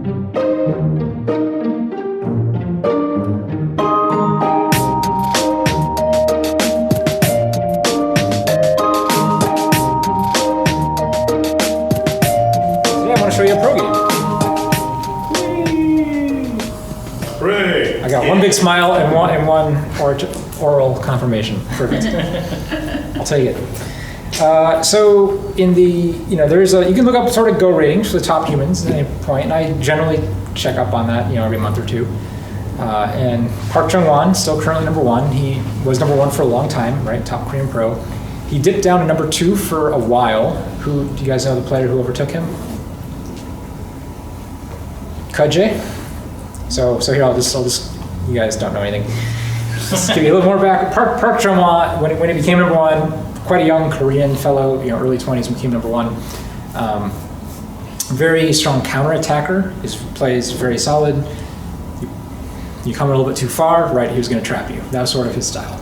Today I want to show you a pro game. Hooray! I got one big smile and one oral confirmation. Perfect. I'll take it. So in the, you can look up sort of Go ratings for the top humans at any point, and I generally check up on that, every month or two. And Park Chung-won, still currently number one. He was number one for a long time, right? Top Korean pro. He dipped down to number two for a while. Do you guys know the player who overtook him? Kudje. So here, I'll just, you guys don't know anything. Just give you a little more back. Park Chung-won, when he became number one, quite a young Korean fellow, early 20s, became number one. Very strong counter-attacker. His play is very solid. You come a little bit too far, right, he was going to trap you. That was sort of his style.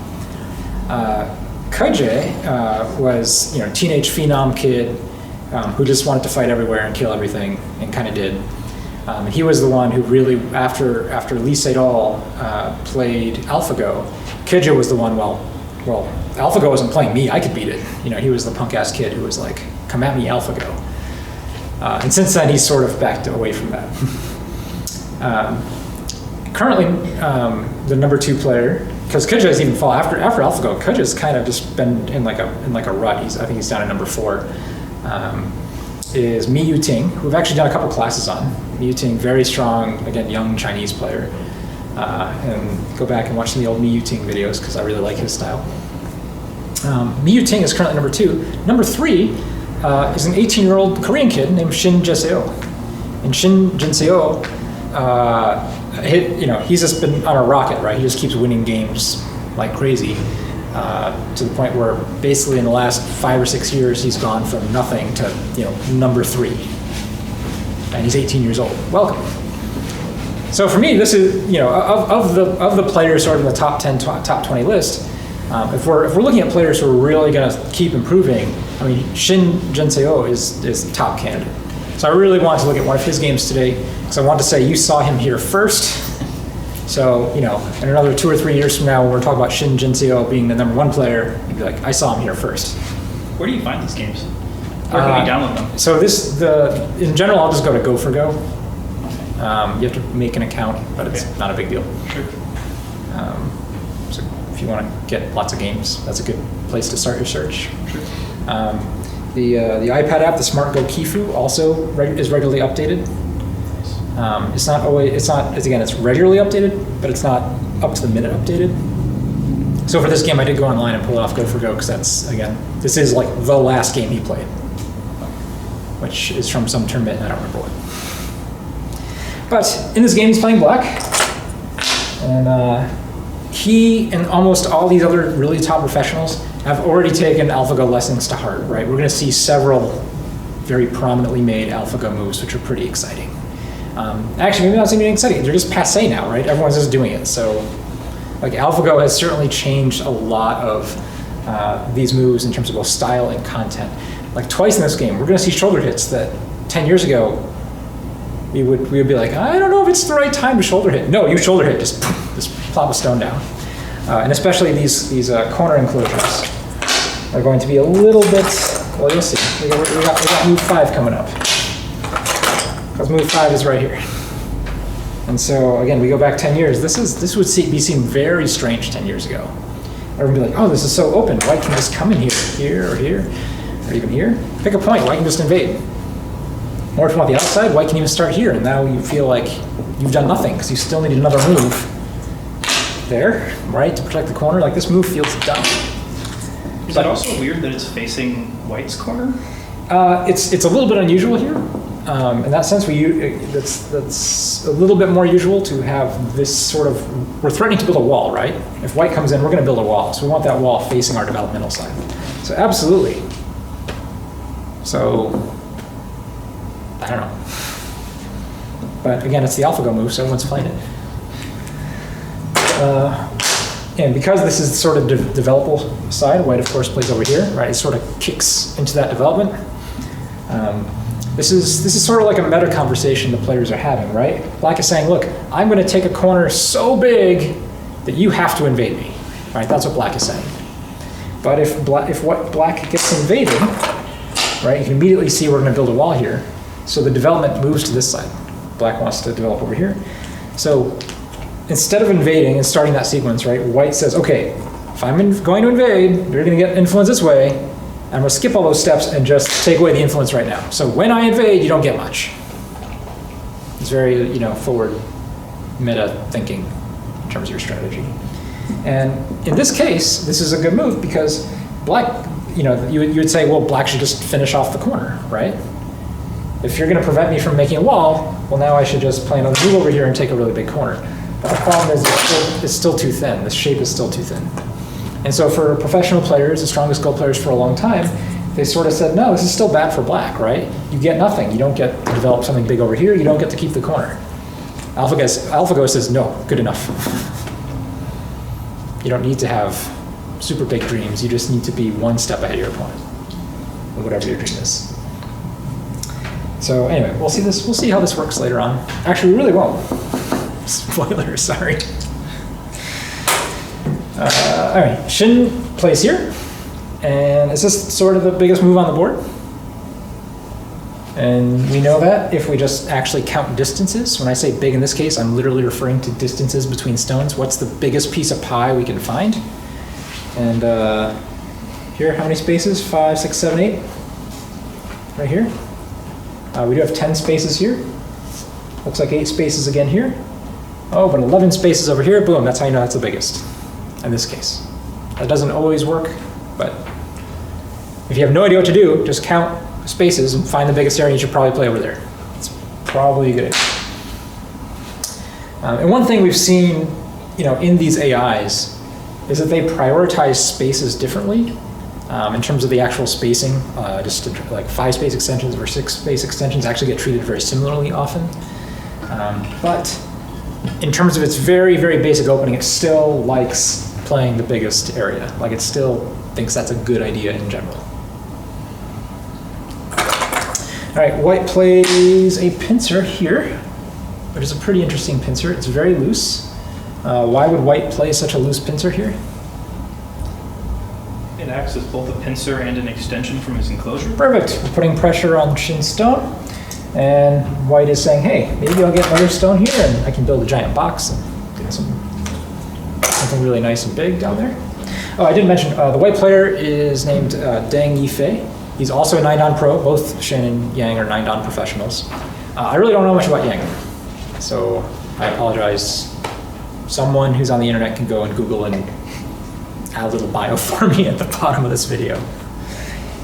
Kudje was, teenage phenom kid who just wanted to fight everywhere and kill everything, and kind of did. And he was the one who really, after Lee Sedol played AlphaGo, Kudje was the one, well, AlphaGo wasn't playing me, I could beat it. He was the punk-ass kid who was like, come at me, AlphaGo. And since then, he's sort of backed away from that. Currently, the number two player, because Kudje has even fallen, after AlphaGo, Kudje's kind of just been in like a rut. I think he's down at number four. Is Mi Yuting, who we've actually done a couple classes on. Mi Yuting, very strong, again, young Chinese player. And go back and watch some of the old Mi Yuting videos because I really like his style. Mi Yuting is currently number two. Number three is an 18-year-old Korean kid named Shin Jinseo. And Shin Jinseo, he's just been on a rocket, right? He just keeps winning games like crazy. To the point where basically in the last 5 or 6 years, he's gone from nothing to, number three. And he's 18 years old. Welcome. So for me, this is, of the players sort of in the top 10, top 20 list, if we're looking at players who are really going to keep improving, Shin Jinseo is top candidate. So I really wanted to look at one of his games today, because I want to say you saw him here first. So, in another 2 or 3 years from now, when we're talking about Shin Jinseo being the number one player, you'd be like, I saw him here first. Where do you find these games? Where can you download them? So in general, I'll just go to Go4Go. You have to make an account, but it's not a big deal. Sure. So if you want to get lots of games, that's a good place to start your search. Sure. The iPad app, the Smart Go Kifu, also is regularly updated. It's regularly updated, but it's not up to the minute updated. So for this game, I did go online and pull it off Go4Go because this is like the last game he played, which is from some tournament, and I don't remember what. But in this game, he's playing black, and he and almost all these other really top professionals have already taken AlphaGo lessons to heart, right? We're going to see several very prominently made AlphaGo moves, which are pretty exciting. Actually, maybe not something exciting. They're just passé now, right? Everyone's just doing it. So, AlphaGo has certainly changed a lot of these moves in terms of both style and content. Like twice in this game, we're going to see shoulder hits that 10 years ago we would be like, I don't know if it's the right time to shoulder hit. No, you shoulder hit, just plop a stone down. And especially these corner enclosures are going to be a little bit. Well, you'll see. We got move 5 coming up. Because move 5 is right here. And so, again, we go back 10 years. This would be seen very strange 10 years ago. Everyone would be like, oh, this is so open. White can just come in here, or even here. Pick a point, White can just invade. Or if you want the outside, White can even start here, and now you feel like you've done nothing, because you still need another move there, right, to protect the corner. Like, this move feels dumb. Is it also weird that it's facing White's corner? It's a little bit unusual here. In that sense, that's a little bit more usual to have this sort of, we're threatening to build a wall, right? If White comes in, we're going to build a wall. So we want that wall facing our developmental side. So absolutely. So, I don't know. But again, it's the AlphaGo move, so everyone's playing it. And because this is sort of developable side, White of course plays over here, right? It sort of kicks into that development. This is sort of like a meta conversation the players are having, right? Black is saying, look, I'm going to take a corner so big that you have to invade me, right? That's what Black is saying. But if what Black gets invaded, right, you can immediately see we're going to build a wall here. So the development moves to this side. Black wants to develop over here. So instead of invading and starting that sequence, right, White says, okay, if I'm going to invade, you're going to get influence this way. I'm going to skip all those steps and just take away the influence right now. So when I invade, you don't get much. It's very, forward meta thinking in terms of your strategy. And in this case, this is a good move because Black, you would say, well, Black should just finish off the corner, right? If you're going to prevent me from making a wall, well, now I should just play another move over here and take a really big corner. But the problem is it's still too thin. The shape is still too thin. And so for professional players, the strongest Go players for a long time, they sort of said, no, this is still bad for Black, right? You get nothing. You don't get to develop something big over here. You don't get to keep the corner. AlphaGo says, no, good enough. You don't need to have super big dreams. You just need to be one step ahead of your opponent, or whatever your dream is. So anyway, we'll see how this works later on. Actually, we really won't. Spoiler, sorry. All right, Shin plays here. And is this sort of the biggest move on the board? And we know that if we just actually count distances. When I say big in this case, I'm literally referring to distances between stones. What's the biggest piece of pie we can find? And here, how many spaces? 5, 6, 7, 8. Right here. We do have 10 spaces here. Looks like 8 spaces again here. Oh, but 11 spaces over here. Boom, that's how you know that's the biggest in this case. That doesn't always work, but if you have no idea what to do, just count spaces and find the biggest area. You should probably play over there. It's probably a good idea. And one thing we've seen, in these AIs is that they prioritize spaces differently in terms of the actual spacing. Just like 5 space extensions or 6 space extensions actually get treated very similarly often. But in terms of its very, very basic opening, it still likes playing the biggest area. Like it still thinks that's a good idea in general. All right, White plays a pincer here, which is a pretty interesting pincer. It's very loose. Why would White play such a loose pincer here? It acts as both a pincer and an extension from his enclosure. Perfect. We're putting pressure on Shin's stone. And White is saying, hey, maybe I'll get another stone here and I can build a giant box and get something really nice and big down there. Oh, I didn't mention, the White player is named Deng Yifei. He's also a 9-dan pro. Both Shin and Yang are 9-dan professionals. I really don't know much about Yang, so I apologize. Someone who's on the internet can go and Google and add a little bio for me at the bottom of this video,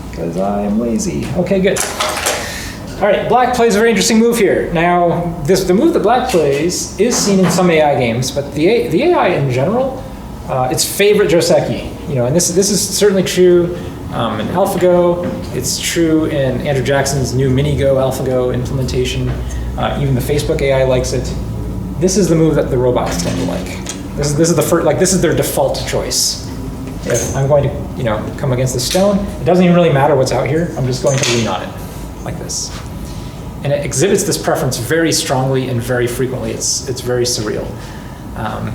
because I am lazy. Okay, good. All right, Black plays a very interesting move here. Now, the move that Black plays is seen in some AI games, but the AI in general, its favorite Joseki. And this is certainly true in AlphaGo. It's true in Andrew Jackson's new MiniGo AlphaGo implementation. Even the Facebook AI likes it. This is the move that the robots tend to like. This is the first, this is their default choice. If I'm going to, come against the stone, it doesn't even really matter what's out here. I'm just going to lean on it, like this. And it exhibits this preference very strongly and very frequently. It's very surreal.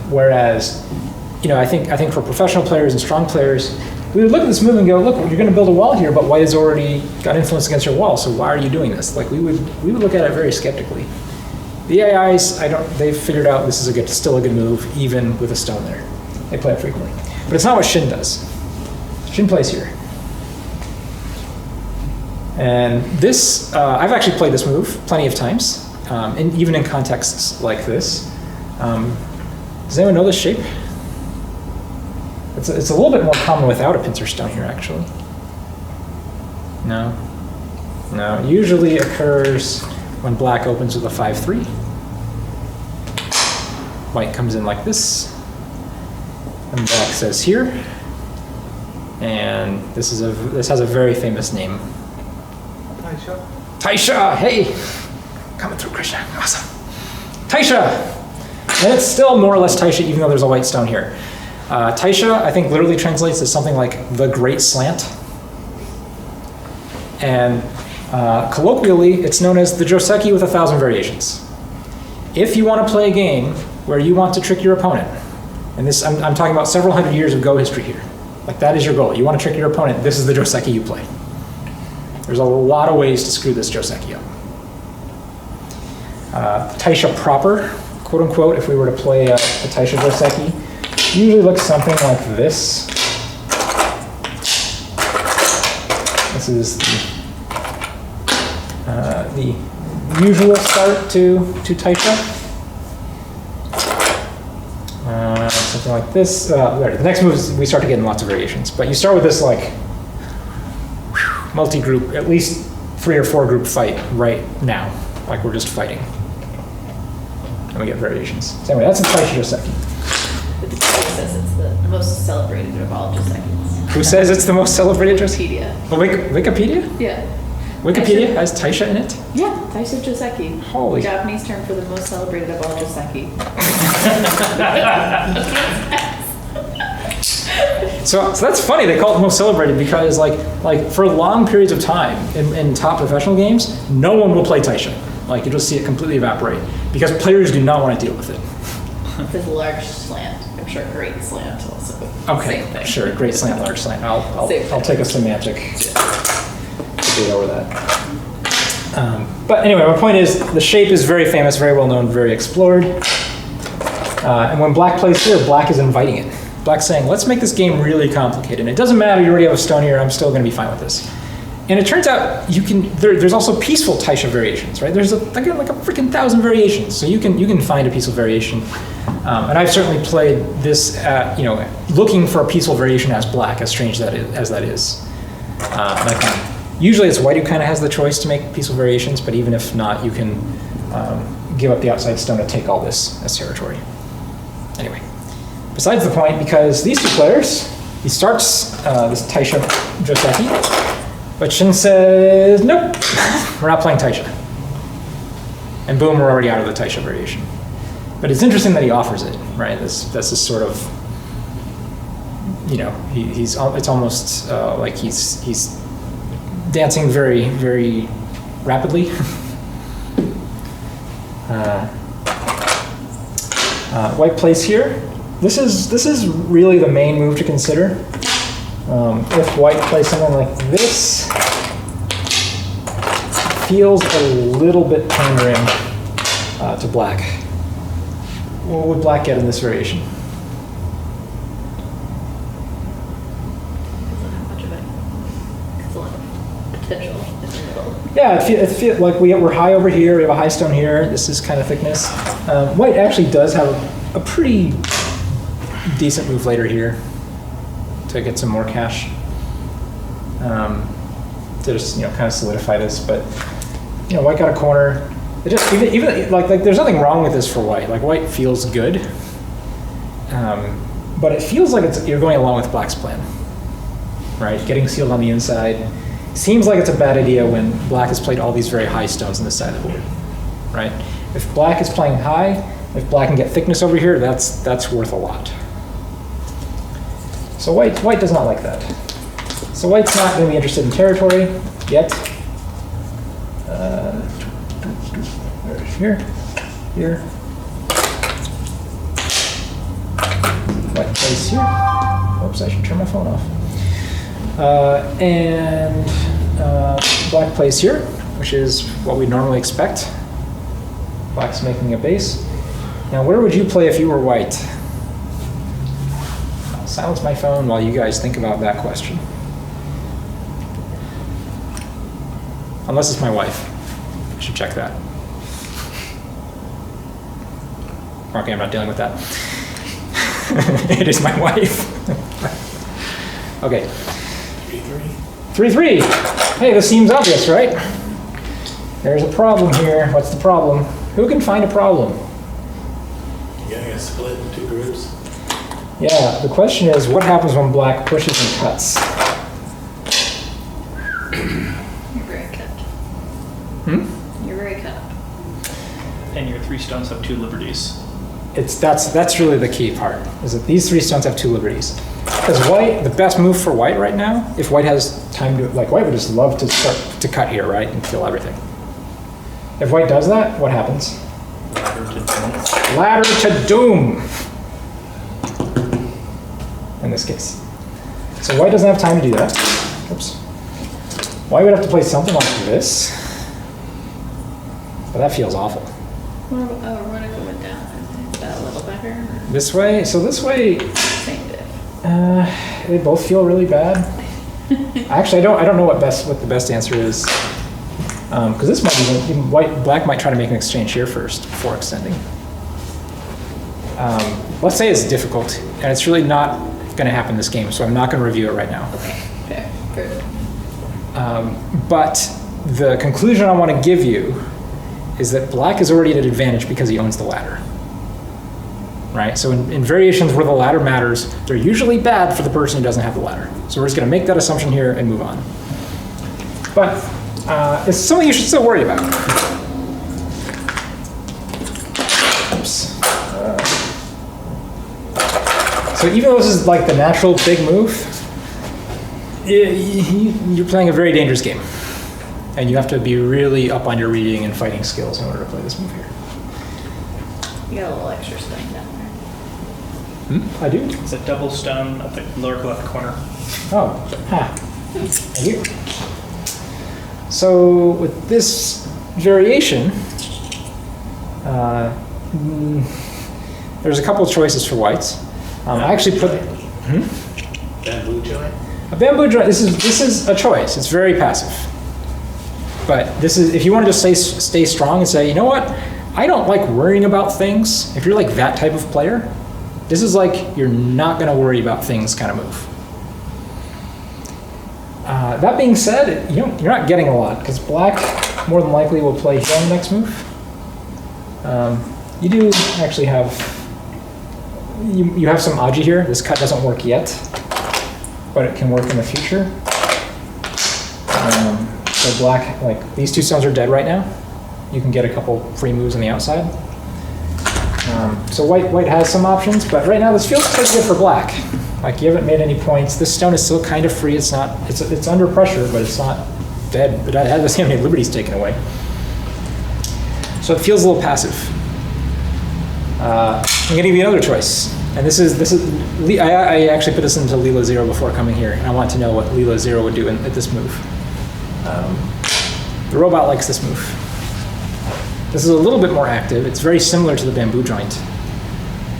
Whereas, I think for professional players and strong players, we would look at this move and go, look, you're going to build a wall here, but White has already got influence against your wall, so why are you doing this? We would look at it very skeptically. The AIs, they've figured out this is still a good move, even with a stone there. They play it frequently. But it's not what Shin does. Shin plays here. And this, I've actually played this move plenty of times, even in contexts like this. Does anyone know this shape? It's a little bit more common without a pincer stone here, actually. No? No, it usually occurs when Black opens with a 5-3. White comes in like this. And Black says here. And this has a very famous name. Taisha. Taisha, hey! Coming through, Krishna, awesome. Taisha! And it's still more or less Taisha, even though there's a white stone here. Taisha, I think, literally translates as something like the great slant. And Colloquially, it's known as the Joseki with 1,000 variations. If you want to play a game where you want to trick your opponent, and this, I'm talking about several hundred years of Go history here, like that is your goal. You want to trick your opponent, this is the Joseki you play. There's a lot of ways to screw this Joseki up. Taisha proper, quote unquote, if we were to play a Taisha Joseki, usually looks something like this. This is the usual start to Taisha. Something like this. The next move is we start to get in lots of variations, but you start with this like multi-group, at least 3 or 4 group fight right now, like we're just fighting. And we get variations. So anyway, that's a Taisha Joseki. Wikipedia says it's the most celebrated of all Josekis. Who says it's the most celebrated Joseki? Wikipedia. Oh, Wikipedia? Yeah. Wikipedia has Taisha in it? Yeah, Taisha Joseki. Holy. Japanese term for the most celebrated of all Joseki. So that's funny. They call it most celebrated because like for long periods of time in top professional games, no one will play Taisha. Like you just see it completely evaporate because players do not want to deal with it. It's a large slant. I'm sure great slant also. Okay, Same thing. sure. Great slant, large slant. I'll Same thing. take a semantic debate over that. But anyway, my point is the shape is very famous, very well known, very explored. And when black plays here, black is inviting it. Black's saying, let's make this game really complicated. And it doesn't matter, you already have a stone here, I'm still going to be fine with this. And it turns out you can. There's also peaceful Taisha variations, right? There's like a freaking 1,000 variations, so you can find a peaceful variation. And I've certainly played this, looking for a peaceful variation as black, as strange as that is. Usually it's white who kind of has the choice to make peaceful variations, but even if not, you can give up the outside stone to take all this as territory. Anyway, besides the point, because these two players, he starts this Taisha Joseki, but Shin says, nope, we're not playing Taisha. And boom, we're already out of the Taisha variation. But it's interesting that he offers it, right? That's this sort of, it's almost like he's dancing very, very rapidly. White plays here. This is really the main move to consider. If white plays something like this, it feels a little bit pandering to black. What would black get in this variation? How much of it? It's a lot of potential in the middle. Yeah, it feels like we're high over here. We have a high stone here. This is kind of thickness. White actually does have a pretty decent move later here to get some more cash. To just kind of solidify this, but white got a corner. It just even like there's nothing wrong with this for white. Like white feels good, but it feels like you're going along with black's plan, right? Getting sealed on the inside seems like it's a bad idea when black has played all these very high stones on this side of the board, right? If black is playing high, if black can get thickness over here, that's worth a lot. So white does not like that. So white's not going to be interested in territory yet. Here. White plays here. Oops, I should turn my phone off. And black plays here, which is what we normally expect. Black's making a base. Now, where would you play if you were white? I'll silence my phone while you guys think about that question. Unless it's my wife. I should check that. Okay, I'm not dealing with that. It is my wife. Okay. 3-3. Hey, this seems obvious, right? There's a problem here. What's the problem? Who can find a problem? You gotta get split in 2 groups. Yeah, the question is, what happens when black pushes and cuts? You're very cut. Hmm? You're very cut. And your 3 stones have 2 liberties. that's really the key part, is that these 3 stones have 2 liberties. Because white, the best move for white right now, if white has time to, like white would just love to start to cut here, right, and kill everything. If white does that, what happens? Ladder to doom! In this case. So white doesn't have time to do that. Oops. White would have to play something like this. But that feels awful. What if it went down? Is that a little better? This way? So this way, Same diff. they both feel really bad. Actually, I don't know what the best answer is. Because this might even black might try to make an exchange here first before extending. Let's say it's difficult, and it's really not going to happen this game, so I'm not going to review it right now. Okay, fair. Good. But the conclusion I want to give you is that black is already at an advantage because he owns the ladder. Right? So in variations where the ladder matters, they're usually bad for the person who doesn't have the ladder. So we're just going to make that assumption here and move on. But it's something you should still worry about. Oops. So even though this is like the natural big move, you're playing a very dangerous game. And you have to be really up on your reading and fighting skills in order to play this move here. You got a little extra stone down there. I do? It's a double stone at the lower left corner. Oh, ha. Thank you. So with this variation, there's a couple of choices for whites. I actually put Bamboo joint? a bamboo joint. This is a choice. It's very passive. But this is if you want to just stay strong and say, you know what, I don't like worrying about things. If you're like that type of player, this is like you're not going to worry about things kind of move. That being said, you're not getting a lot because black more than likely will play here on the next move. You do actually have you have some aji here. This cut doesn't work yet, but it can work in the future. So black, like these 2 stones are dead right now. You can get a couple free moves on the outside. So white has some options, but right now this feels pretty good for black. Like you haven't made any points. This stone is still kind of free. It's under pressure, but it's not dead. But it doesn't have any liberties taken away. So it feels a little passive. I'm gonna give you another choice, and this is I actually put this into Leela 0 before coming here, and I want to know what Leela 0 would do at this move. The robot likes this move. This is a little bit more active. It's very similar to the bamboo joint.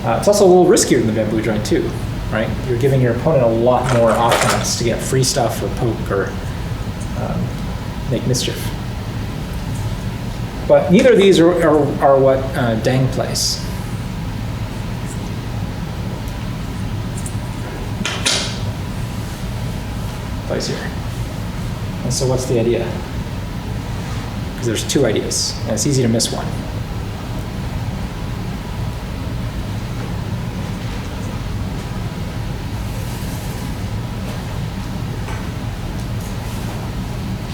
It's also a little riskier than the bamboo joint too, right? You're giving your opponent a lot more options to get free stuff or poke or make mischief. But neither of these are what Deng plays. Plays here. And so what's the idea? Because there's 2 ideas, and it's easy to miss one.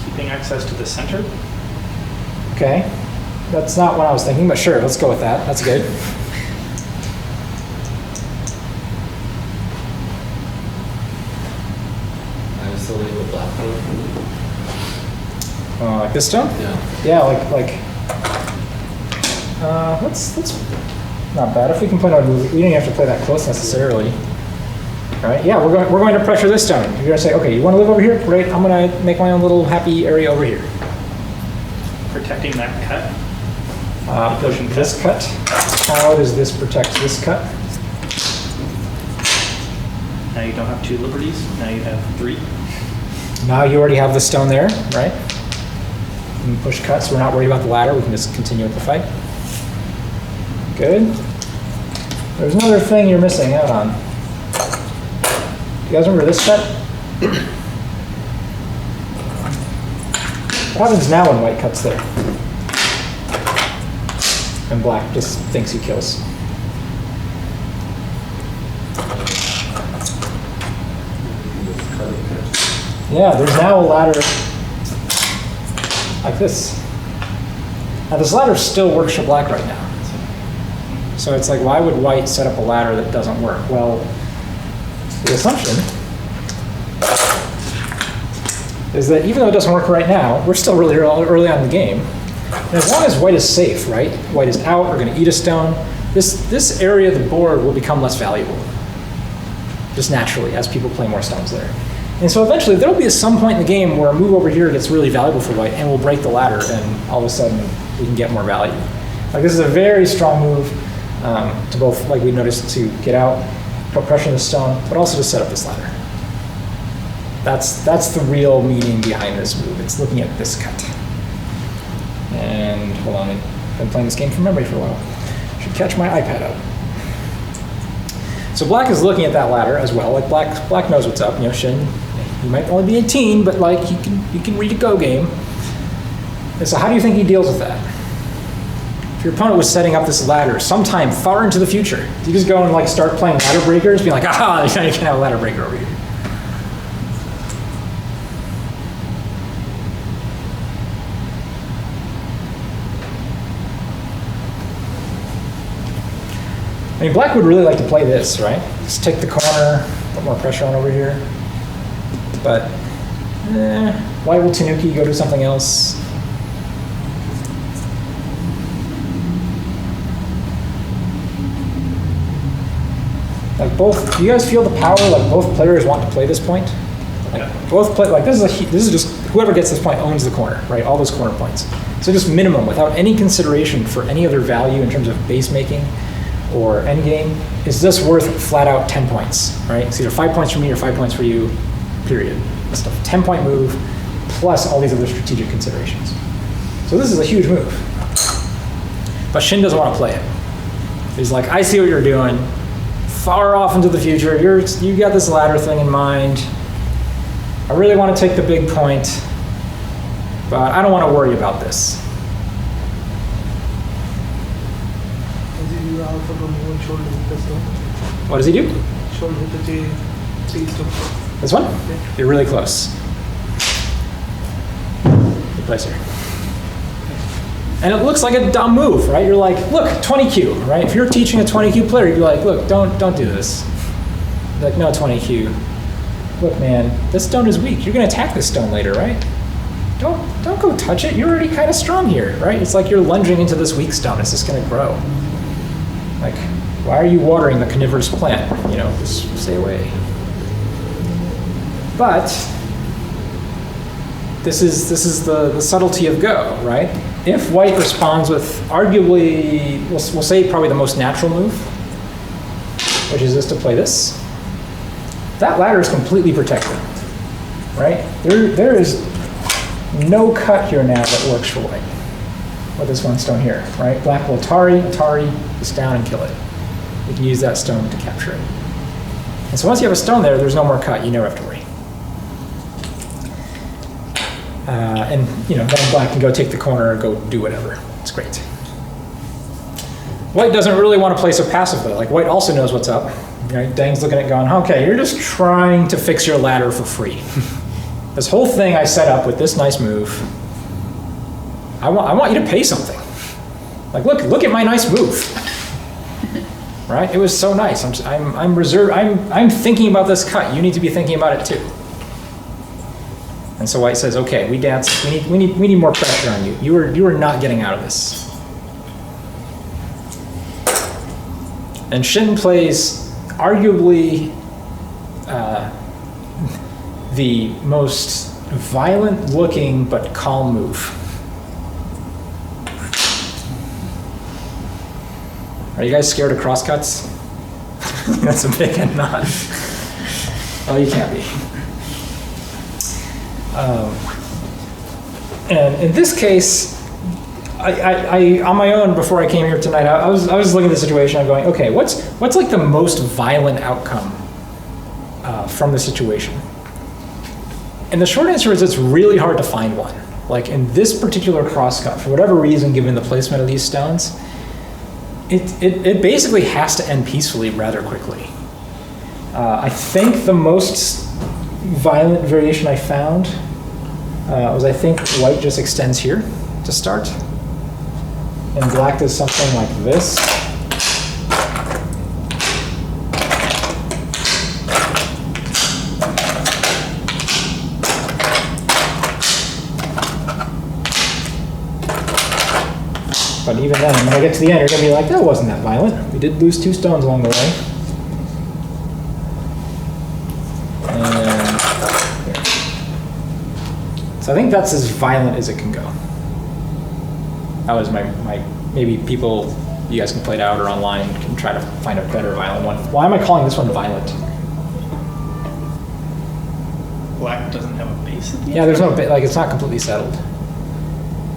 Keeping access to the center. Okay, that's not what I was thinking, but sure, let's go with that. That's good. I was still leave a black one. Like this stone? Yeah. Yeah, like. Let's not bad. If we can play out, we don't have to play that close necessarily. All right? Yeah, we're going to pressure this stone. You're gonna say, okay, you want to live over here? Great. I'm gonna make my own little happy area over here. Protecting that cut. Pushing this cut. How does this protect this cut? Now you don't have 2 liberties. Now you have 3. Now you already have the stone there, right? And push cut, so we're not worried about the ladder. We can just continue with the fight. Good. There's another thing you're missing out on. You guys remember this cut? What happens now when white cuts there? And black just thinks he kills. Yeah, there's now a ladder like this. Now this ladder still works for black right now. So it's like, why would white set up a ladder that doesn't work? Well, the assumption is that even though it doesn't work right now, we're still really early on in the game. And as long as white is safe, right? White is out, we're gonna eat a stone. This area of the board will become less valuable, just naturally, as people play more stones there. And so eventually there'll be some point in the game where a move over here gets really valuable for white and we'll break the ladder and all of a sudden we can get more value. Like this is a very strong move to both, like we noticed, to get out, put pressure on the stone, but also to set up this ladder. That's the real meaning behind this move. It's looking at this cut. And hold on, I've been playing this game from memory for a while. Should catch my iPad up. So black is looking at that ladder as well. Like black knows what's up. You know, Shin, he might only be 18, but like he can read a Go game. And so how do you think he deals with that? If your opponent was setting up this ladder sometime far into the future, do you just go and like start playing ladder breakers, being like, ah, you can have a ladder breaker over here. I mean, black would really like to play this, right? Just take the corner, put more pressure on over here. But white will Tanuki, go do something else. Like both, do you guys feel the power? Like both players want to play this point. Like both play. Like this is just whoever gets this point owns the corner, right? All those corner points. So just minimum, without any consideration for any other value in terms of base making or endgame, is this worth flat out 10 points, right? It's either 5 points for me or 5 points for you, period. That's a 10-point move plus all these other strategic considerations. So this is a huge move. But Shin doesn't want to play it. He's like, I see what you're doing. Far off into the future, you got this ladder thing in mind. I really want to take the big point, but I don't want to worry about this. What does he do? This one? You're really close. Good place here. And it looks like a dumb move, right? You're like, look, 20Q, right? If you're teaching a 20Q player, you'd be like, look, don't do this. You're like, no, 20Q. Look, man, this stone is weak. You're gonna attack this stone later, right? Don't go touch it. You're already kind of strong here, right? It's like you're lunging into this weak stone. It's just gonna grow. Like, why are you watering the carnivorous plant? You know, just stay away. But this is the subtlety of Go, right? If white responds with arguably, we'll say probably the most natural move, which is just to play this, that ladder is completely protected, right? There is no cut here now that works for white with this one stone here, right? Black will Atari this down and kill it. You can use that stone to capture it. And so once you have a stone there, there's no more cut. You never have to worry. And you know, then black can go take the corner or go do whatever. It's great. White doesn't really want to play so passive though. Like white also knows what's up. Right? Dang's looking at it going, okay, you're just trying to fix your ladder for free. This whole thing I set up with this nice move, I want you to pay something. Like look at my nice move. Right? It was so nice. I'm reserved. I'm thinking about this cut. You need to be thinking about it too. And so white says, okay, we dance. We need more pressure on you. You are not getting out of this. And Shin plays arguably the most violent looking but calm move. Are you guys scared of crosscuts? That's a big and not. Oh, you can't be. And in this case, I on my own before I came here tonight, I was looking at the situation. I'm going, okay, what's like the most violent outcome from the situation? And the short answer is it's really hard to find one. Like in this particular crosscut, for whatever reason, given the placement of these stones, it basically has to end peacefully rather quickly. I think the most violent variation I found was, I think white just extends here to start, and black does something like this, even then, when I get to the end, you're gonna be like, that wasn't that violent. We did lose 2 stones along the way. And here. So I think that's as violent as it can go. That was my maybe people, you guys can play it out or online, can try to find a better violent one. Why am I calling this one violent? Black doesn't have a base at the end? Yeah, there's no, like, it's not completely settled.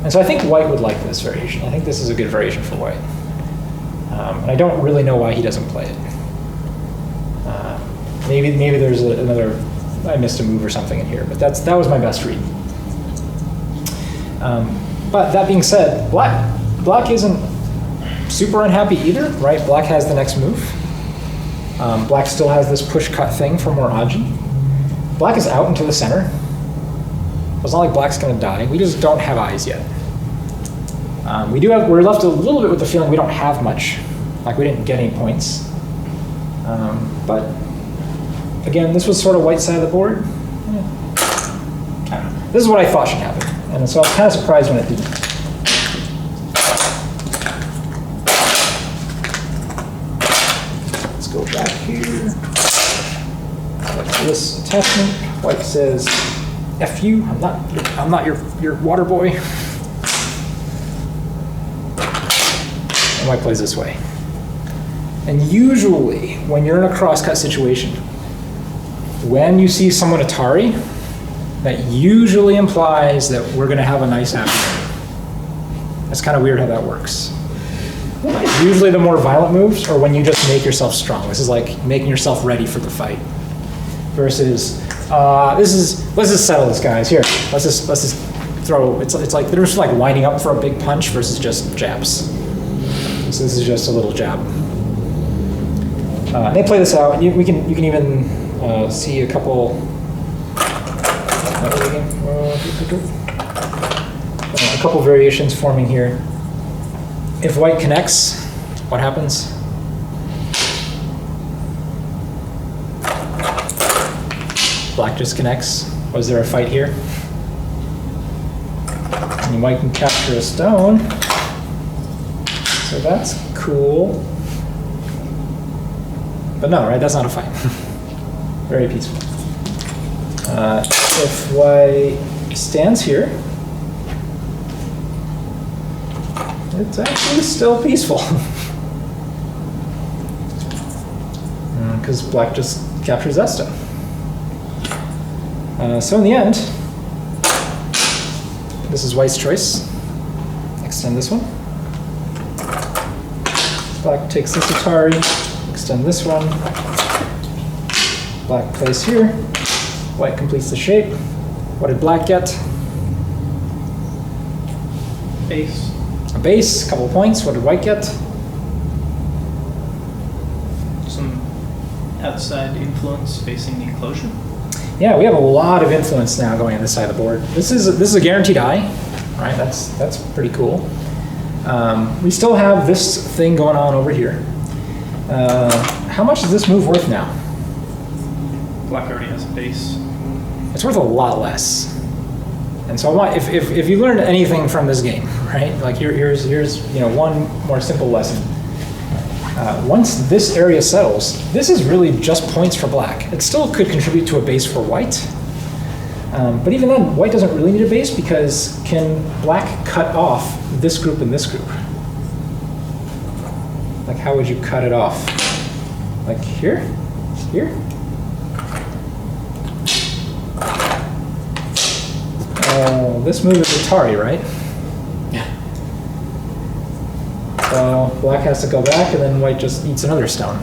And so I think white would like this variation. I think this is a good variation for white. And I don't really know why he doesn't play it. Maybe there's another, I missed a move or something in here, but that was my best read. But that being said, black isn't super unhappy either, right? Black has the next move. Black still has this push cut thing for more Aji. Black is out into the center. It's not like black's gonna die. We just don't have eyes yet. We're left a little bit with the feeling we don't have much. Like we didn't get any points. But again, this was sort of white side of the board. I don't know. This is what I thought should happen. And so I was kind of surprised when it didn't. Let's go back here. Back to this attachment. White says, F you, I'm not your water boy. And white plays this way. And usually, when you're in a crosscut situation, when you see someone Atari, that usually implies that we're gonna have a nice afternoon. That's kind of weird how that works. Like, usually the more violent moves are when you just make yourself strong. This is like making yourself ready for the fight. Versus, let's just settle this, guys. Here, let's just throw. It's like they're just like winding up for a big punch versus just jabs. So this is just a little jab. They play this out, and you can even see a couple. A couple variations forming here. If white connects, what happens? Black just connects. Was there a fight here? And white can capture a stone. So that's cool. But no, right? That's not a fight. Very peaceful. If white stands here, it's actually still peaceful. Because black just captures that stone. So in the end, this is white's choice. Extend this one. Black takes this Atari, extend this one. Black plays here. White completes the shape. What did black get? Base. A base, a couple points. What did white get? Some outside influence facing the enclosure. Yeah, we have a lot of influence now going on this side of the board. This is a guaranteed eye, right? That's pretty cool. We still have this thing going on over here. How much is this move worth now? Black already has a base. It's worth a lot less. And so I want, if you learned anything from this game, right? Like here's one more simple lesson. Once this area settles, this is really just points for black. It still could contribute to a base for white. But even then, white doesn't really need a base because can black cut off this group and this group? Like how would you cut it off? Like here? Here? This move is Atari, right? Yeah. So black has to go back, and then white just eats another stone.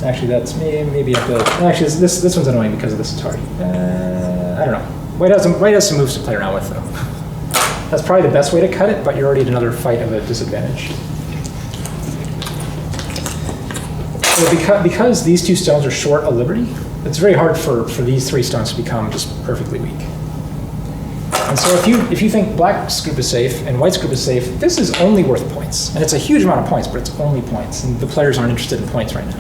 Actually, that's maybe I feel. Actually, this one's annoying because of this Atari. I don't know. White has some moves to play around with, though. That's probably the best way to cut it, but you're already at another fight of a disadvantage. So because these two stones are short a liberty, it's very hard for these three stones to become just perfectly weak. And so if you think black's group is safe and white's group is safe, this is only worth points. And it's a huge amount of points, but it's only points. And the players aren't interested in points right now.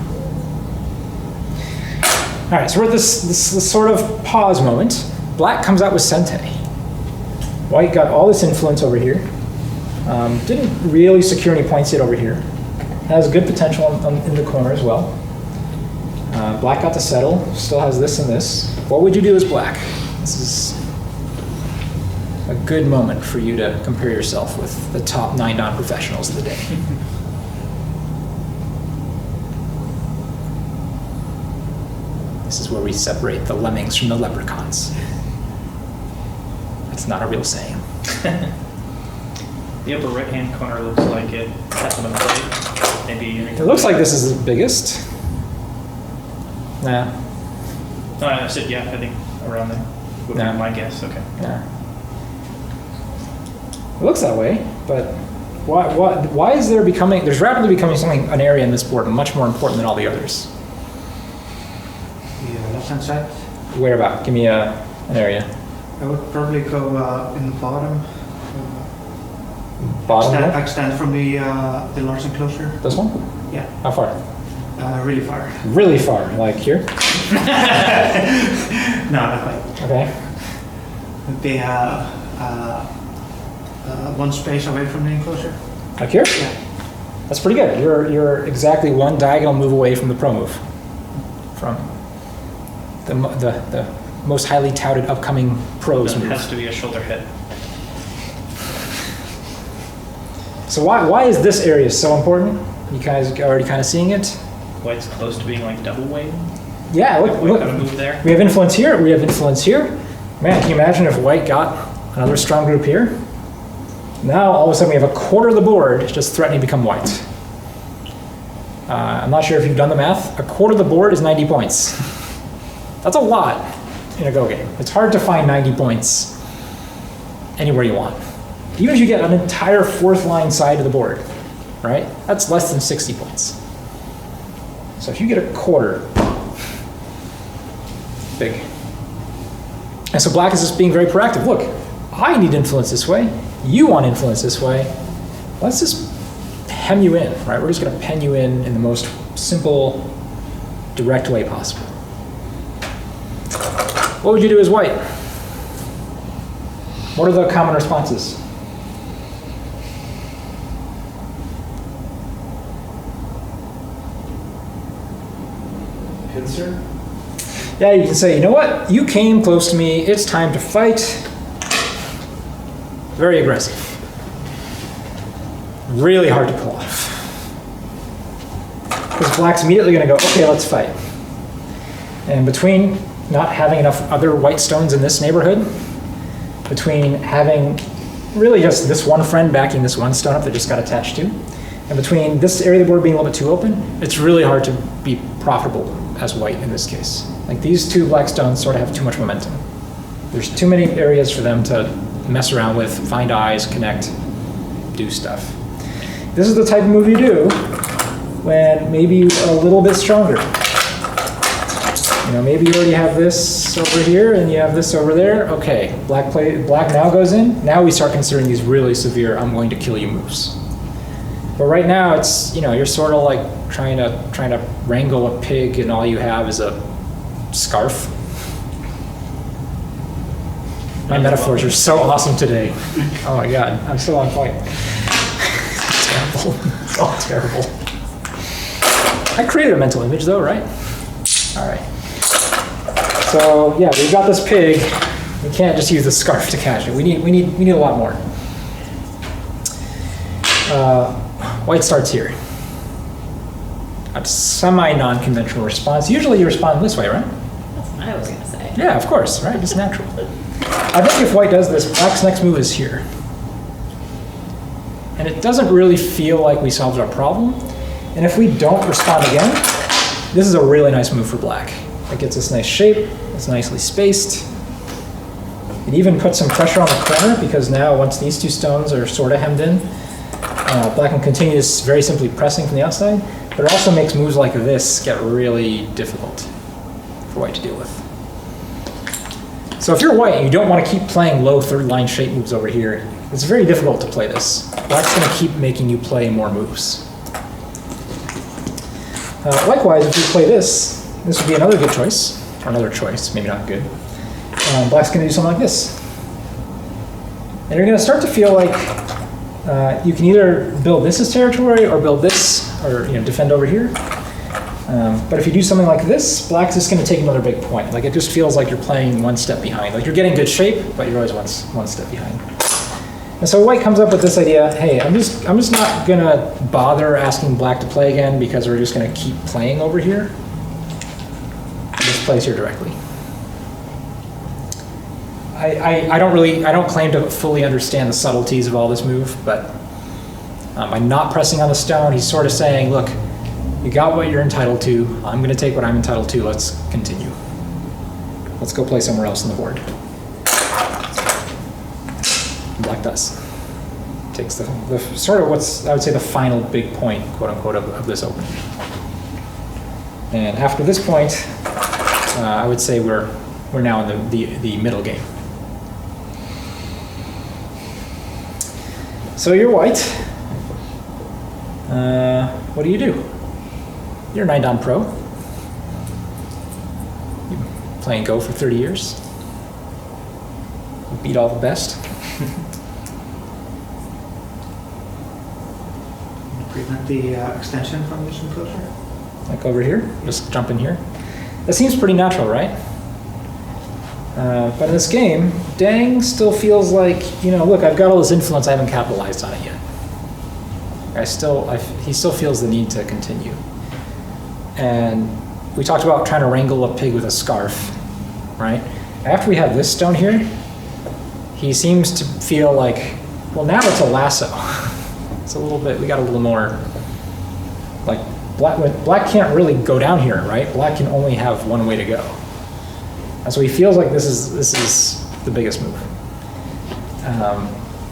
All right, so we're at this sort of pause moment. Black comes out with Sente. White got all this influence over here. Didn't really secure any points yet over here. Has good potential in the corner as well. Black got to settle, still has this and this. What would you do as black? This is a good moment for you to compare yourself with the top 9 non-professionals of the day. This is where we separate the lemmings from the leprechauns. That's not a real saying. The upper right-hand corner looks like it has been played. Maybe. It looks like this is the biggest. Nah, No, I said yeah. I think around there would No. be my guess. Okay. nah. It looks that way, but why is there becoming, there's rapidly becoming an area in this board much more important than all the others. The left-hand side. Where about? Give me an area. I would probably go in the bottom. Bottom left? Extend from the large enclosure. This one? Yeah, How far? really far. Really far, like here? No, not quite. Okay. Would be one space away from the enclosure. Like here? Yeah. That's pretty good. You're exactly one diagonal move away from the pro move. From the most highly touted upcoming pros That move. has to be a shoulder hit. So why is this area so important? You guys are already kind of seeing it? White's close to being like double weight. Yeah, White look. got a move there. We have influence here, we have influence here. Man, can you imagine if white got another strong group here? Now, all of a sudden, we have a quarter of the board just threatening to become white. I'm not sure if you've done the math. A quarter of the board is 90 points. That's a lot in a Go game. It's hard to find 90 points anywhere you want. Even if you get an entire 4th line side of the board, right? That's less than 60 points. So if you get a quarter, big. And so black is just being very proactive. Look, I need influence this way. You want influence this way. Let's just hem you in, right? We're just going to pen you in the most simple, direct way possible. What would you do as white? What are the common responses? Pincer? Yeah, you can say, you know what? You came close to me. It's time to fight. Very aggressive. Really hard to pull off. Because black's immediately going to go, okay, let's fight. And between not having enough other white stones in this neighborhood, between having really just this one friend backing this one stone up that just got attached to, and between this area of the board being a little bit too open, it's really hard to be profitable as white in this case. Like these 2 black stones sort of have too much momentum. There's too many areas for them to mess around with, find eyes, connect, do stuff. This is the type of move you do when maybe you're a little bit stronger. You know, maybe you already have this over here and you have this over there. Okay, black now goes in. Now we start considering these really severe I'm going to kill you moves. But right now it's, you know, you're sort of like trying to wrangle a pig and all you have is a scarf. My metaphors are so awesome today. Oh my God, I'm still on point. Terrible. It's all terrible. I created a mental image though, right? All right. So yeah, we've got this pig. We can't just use the scarf to catch it. We need a lot more. White starts here. A semi-non-conventional response. Usually you respond this way, right? That's what I was gonna say. Yeah, of course, right? It's natural. I think if white does this, black's next move is here. And it doesn't really feel like we solved our problem. And if we don't respond again, this is a really nice move for black. It gets this nice shape, it's nicely spaced. It even puts some pressure on the corner because now once these 2 stones are sort of hemmed in, black can continue this very simply pressing from the outside, but it also makes moves like this get really difficult for white to deal with. So if you're white and you don't want to keep playing low 3rd line shape moves over here, it's very difficult to play this. Black's going to keep making you play more moves. Likewise, if you play this would be another good choice, or another choice, maybe not good. Black's going to do something like this. And you're going to start to feel like you can either build this as territory or build this, or defend over here. But if you do something like this, black's just going to take another big point. Like it just feels like you're playing one step behind. Like you're getting good shape, but you're always one step behind. And so white comes up with this idea, hey, I'm just not going to bother asking black to play again because we're just going to keep playing over here. Just plays here directly. I don't claim to fully understand the subtleties of all this move, but by not pressing on the stone, he's sort of saying, look, you got what you're entitled to. I'm going to take what I'm entitled to. Let's continue. Let's go play somewhere else on the board. Black does. Takes the sort of what's, I would say, the final big point, quote unquote, of this opening. And after this point, I would say we're now in the middle game. So you're white. What do you do? You're a 9-dan pro. You've been playing Go for 30 years. You beat all the best. Prevent the extension from this enclosure. Like over here, just jump in here. That seems pretty natural, right? But in this game, Dang still feels like, look, I've got all this influence, I haven't capitalized on it yet. He still feels the need to continue. And we talked about trying to wrangle a pig with a scarf, right? After we have this stone here, he seems to feel like, well, now it's a lasso. It's a little bit, we got a little more, like, black can't really go down here, right? Black can only have one way to go. And so he feels like this is the biggest move.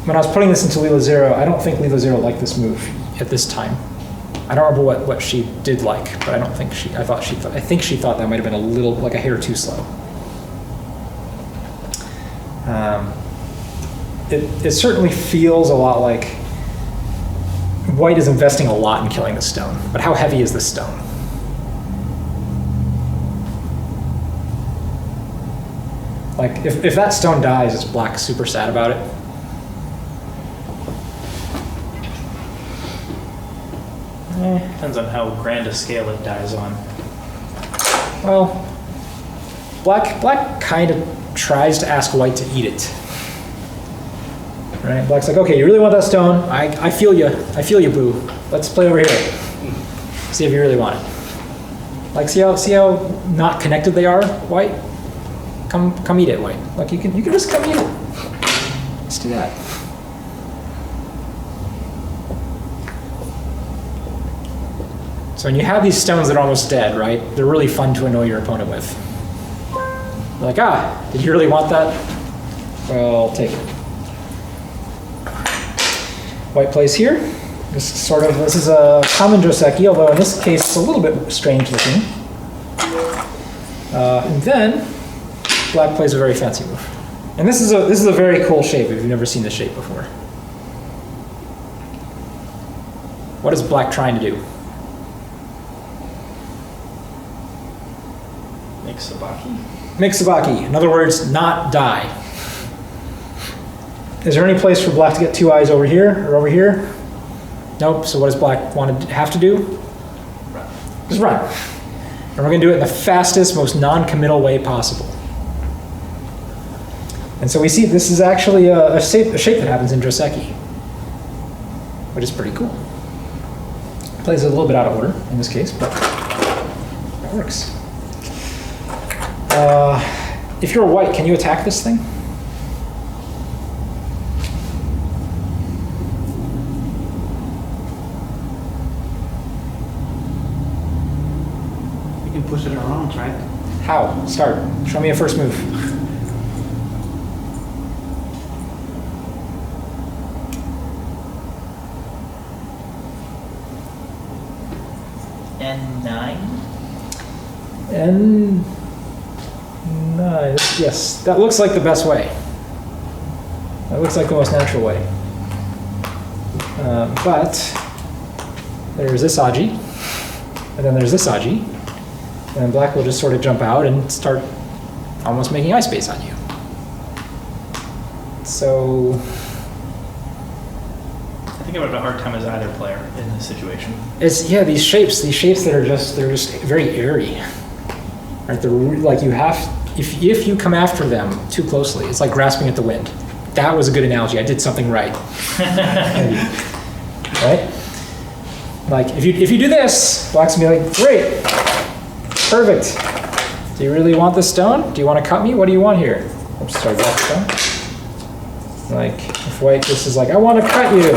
When I was putting this into Lila Zero, I don't think Lila Zero liked this move at this time. I don't remember what she did like, but I think she thought that might have been a little, like a hair too slow. It certainly feels a lot like white is investing a lot in killing the stone, but how heavy is this stone? Like, if that stone dies, is black super sad about it? Depends on how grand a scale it dies on. Well, black kind of tries to ask white to eat it. Right? Black's like, okay, you really want that stone? I feel you. I feel you, boo. Let's play over here. See if you really want it. Like, see how not connected they are, white? Come eat it, white. Look, you can just come eat it. Let's do that. So when you have these stones that are almost dead, right? They're really fun to annoy your opponent with. You're like, did you really want that? Well, take it. White plays here. This is a common Joseki, although in this case it's a little bit strange looking. And then black plays a very fancy move. And this is a very cool shape if you've never seen this shape before. What is black trying to do? Make Sibicky. Make Sibicky. In other words, not die. Is there any place for black to get two eyes over here or over here? Nope. So what does black have to do? Run. Just run. And we're going to do it in the fastest, most non-committal way possible. And so we see this is actually a shape that happens in Joseki, which is pretty cool. Plays a little bit out of order in this case, but that works. If you're white, can you attack this thing? We can push it around, right? How? Start. Show me a first move. N9? N9. Yes, that looks like the best way. That looks like the most natural way. But there's this Aji, and then there's this Aji, and then black will just sort of jump out and start almost making eye space on you. So I think I would have a hard time as either player in this situation. It's, yeah, these shapes that are just, they're just very airy. Right? They're like you have, if you come after them too closely, it's like grasping at the wind. That was a good analogy. I did something right. Right? Like if you do this, black's gonna be like, great, perfect. Do you really want the stone? Do you want to cut me? What do you want here? Oops, sorry, black stone. Like if white just is like, I want to cut you.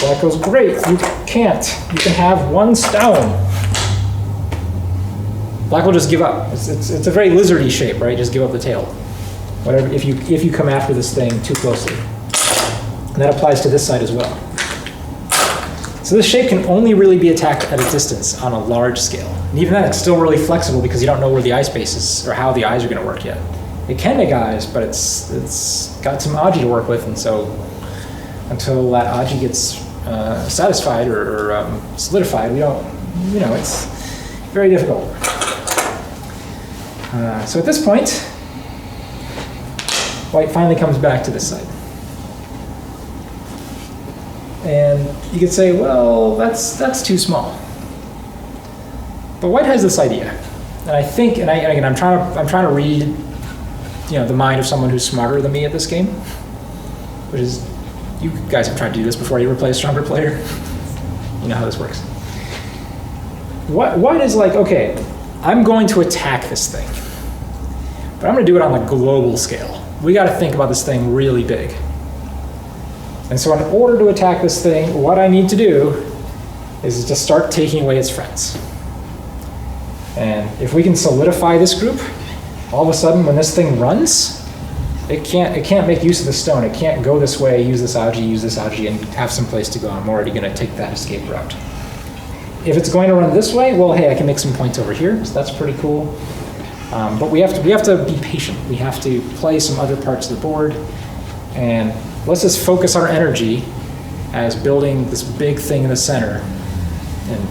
Black goes, great, you can't. You can have one stone. Black will just give up. It's a very lizardy shape, right? Just give up the tail. Whatever, if you come after this thing too closely. And that applies to this side as well. So this shape can only really be attacked at a distance on a large scale. And even then, it's still really flexible because you don't know where the eye space is or how the eyes are going to work yet. It can make eyes, but it's got some Aji to work with, and so until that Aji gets satisfied or solidified, we don't, it's very difficult. So at this point, white finally comes back to this side. And you could say, well, that's too small. But white has this idea, and I think, and again, I'm trying to read, the mind of someone who's smarter than me at this game, which is, you guys have tried to do this before. You ever play a stronger player? You know how this works. White is like, okay, I'm going to attack this thing, but I'm going to do it on a global scale. We got to think about this thing really big. And so in order to attack this thing, what I need to do is to start taking away its friends. And if we can solidify this group, all of a sudden when this thing runs, it can't make use of the stone. It can't go this way, use this Aji, and have some place to go. I'm already going to take that escape route. If it's going to run this way, well, hey, I can make some points over here, so that's pretty cool. But we have to be patient. We have to play some other parts of the board, and let's just focus our energy as building this big thing in the center, and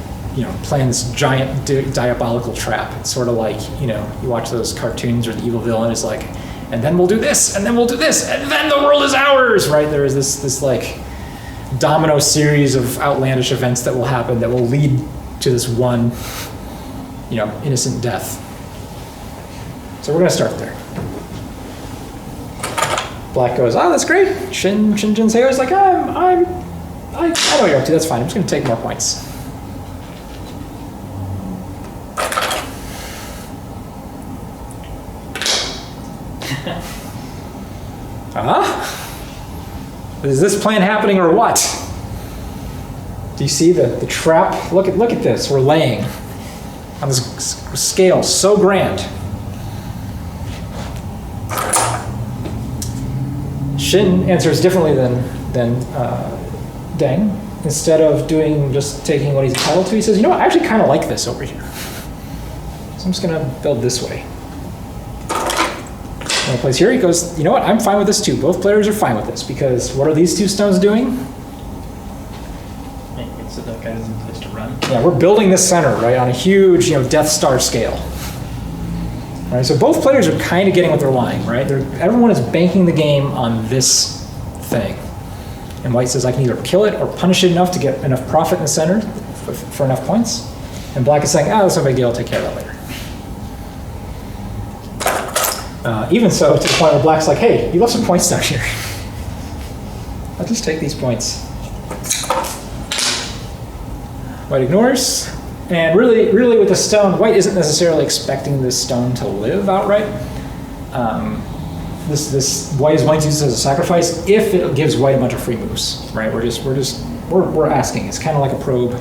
playing this giant diabolical trap. It's sort of like you watch those cartoons where the evil villain is like, and then we'll do this, and then we'll do this, and then the world is ours, right? There is this like domino series of outlandish events that will happen that will lead to this one, innocent death. So we're gonna start there. Black goes, oh, that's great. Shin Jinseo is like, I know what you're up to, that's fine. I'm just gonna take more points. Is this plan happening or what? Do you see the trap? Look at this. We're laying on this scale so grand. Shin answers differently than Deng. Instead of just taking what he's entitled to, he says, I actually kind of like this over here. So I'm just going to build this way. And he plays here, he goes, you know what, I'm fine with this too. Both players are fine with this, because what are these two stones doing? So that guy doesn't have a place to run. Yeah, we're building this center, right, on a huge, Death Star scale. Right, so both players are kind of getting what they're lying, right? Everyone is banking the game on this thing. And white says, I can either kill it or punish it enough to get enough profit in the center for enough points. And black is saying, that's no big deal, I'll take care of that later. Even so, to the point where black's like, hey, you left some points down here. I'll just take these points. White ignores. And really with the stone, white isn't necessarily expecting this stone to live outright. This white is willing to use this as a sacrifice if it gives white a bunch of free moves, right? We're asking. It's kind of like a probe.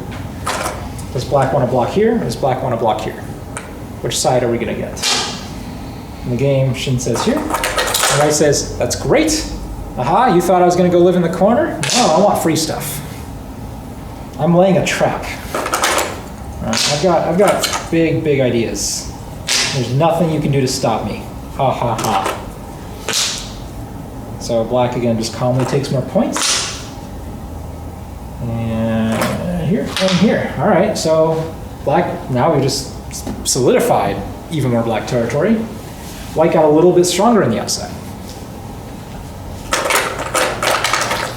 Does black want to block here? Or does black want to block here? Which side are we going to get? In the game, Shin says here. And white says, that's great. Aha, you thought I was going to go live in the corner? No, I want free stuff. I'm laying a trap. I've got big ideas. There's nothing you can do to stop me. Ha ha ha. So black again just calmly takes more points. And here and here. All right, so black, now we just solidified even more black territory. White got a little bit stronger on the outside.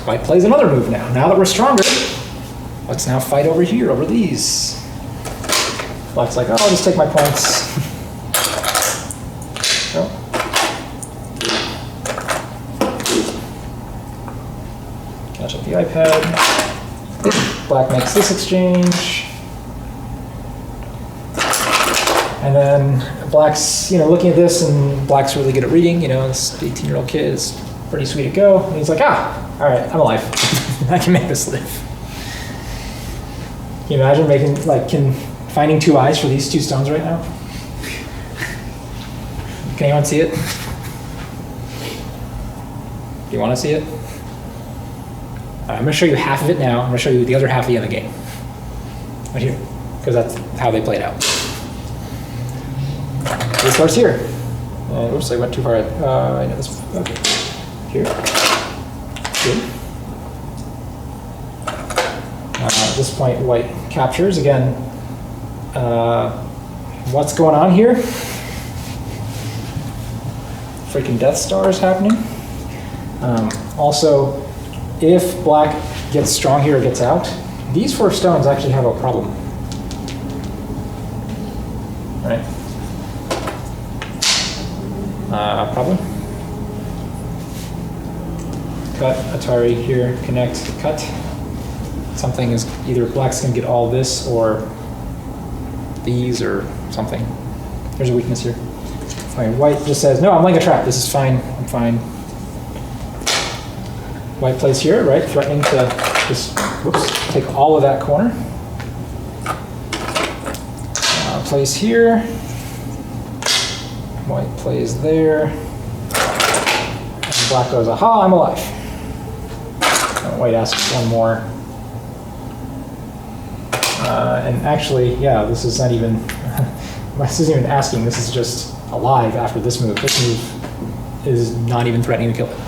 White plays another move now. Now that we're stronger, let's now fight over here, over these. Black's like, oh, I'll just take my points. Oh. Catch up the iPad. Black makes this exchange. And then Black's, looking at this, and Black's really good at reading. This 18-year-old kid is pretty sweet to go. And he's like, all right, I'm alive. I can make this live. Can you imagine finding 2 eyes for these 2 stones right now? Can anyone see it? Do you want to see it? I'm going to show you half of it now. I'm going to show you the other half at the end of the game. Right here. Because that's how they played out. It starts here. Oops, I went too far. I know this. Okay. Here. Good. At this point, white captures. Again, what's going on here? Freaking Death Star is happening. Also, if black gets strong here or gets out, these 4 stones actually have a problem. Right? Problem. Cut, Atari here, connect, cut. Something is either black's gonna get all this or these or something. There's a weakness here. All right, white just says, no, I'm laying a trap. This is fine, I'm fine. White plays here, right? Threatening to just, take all of that corner. Plays here. White plays there. And black goes, aha, I'm alive. And white asks one more. And actually, yeah, this is not even, this isn't even asking, this is just alive after this move. This move is not even threatening to kill it.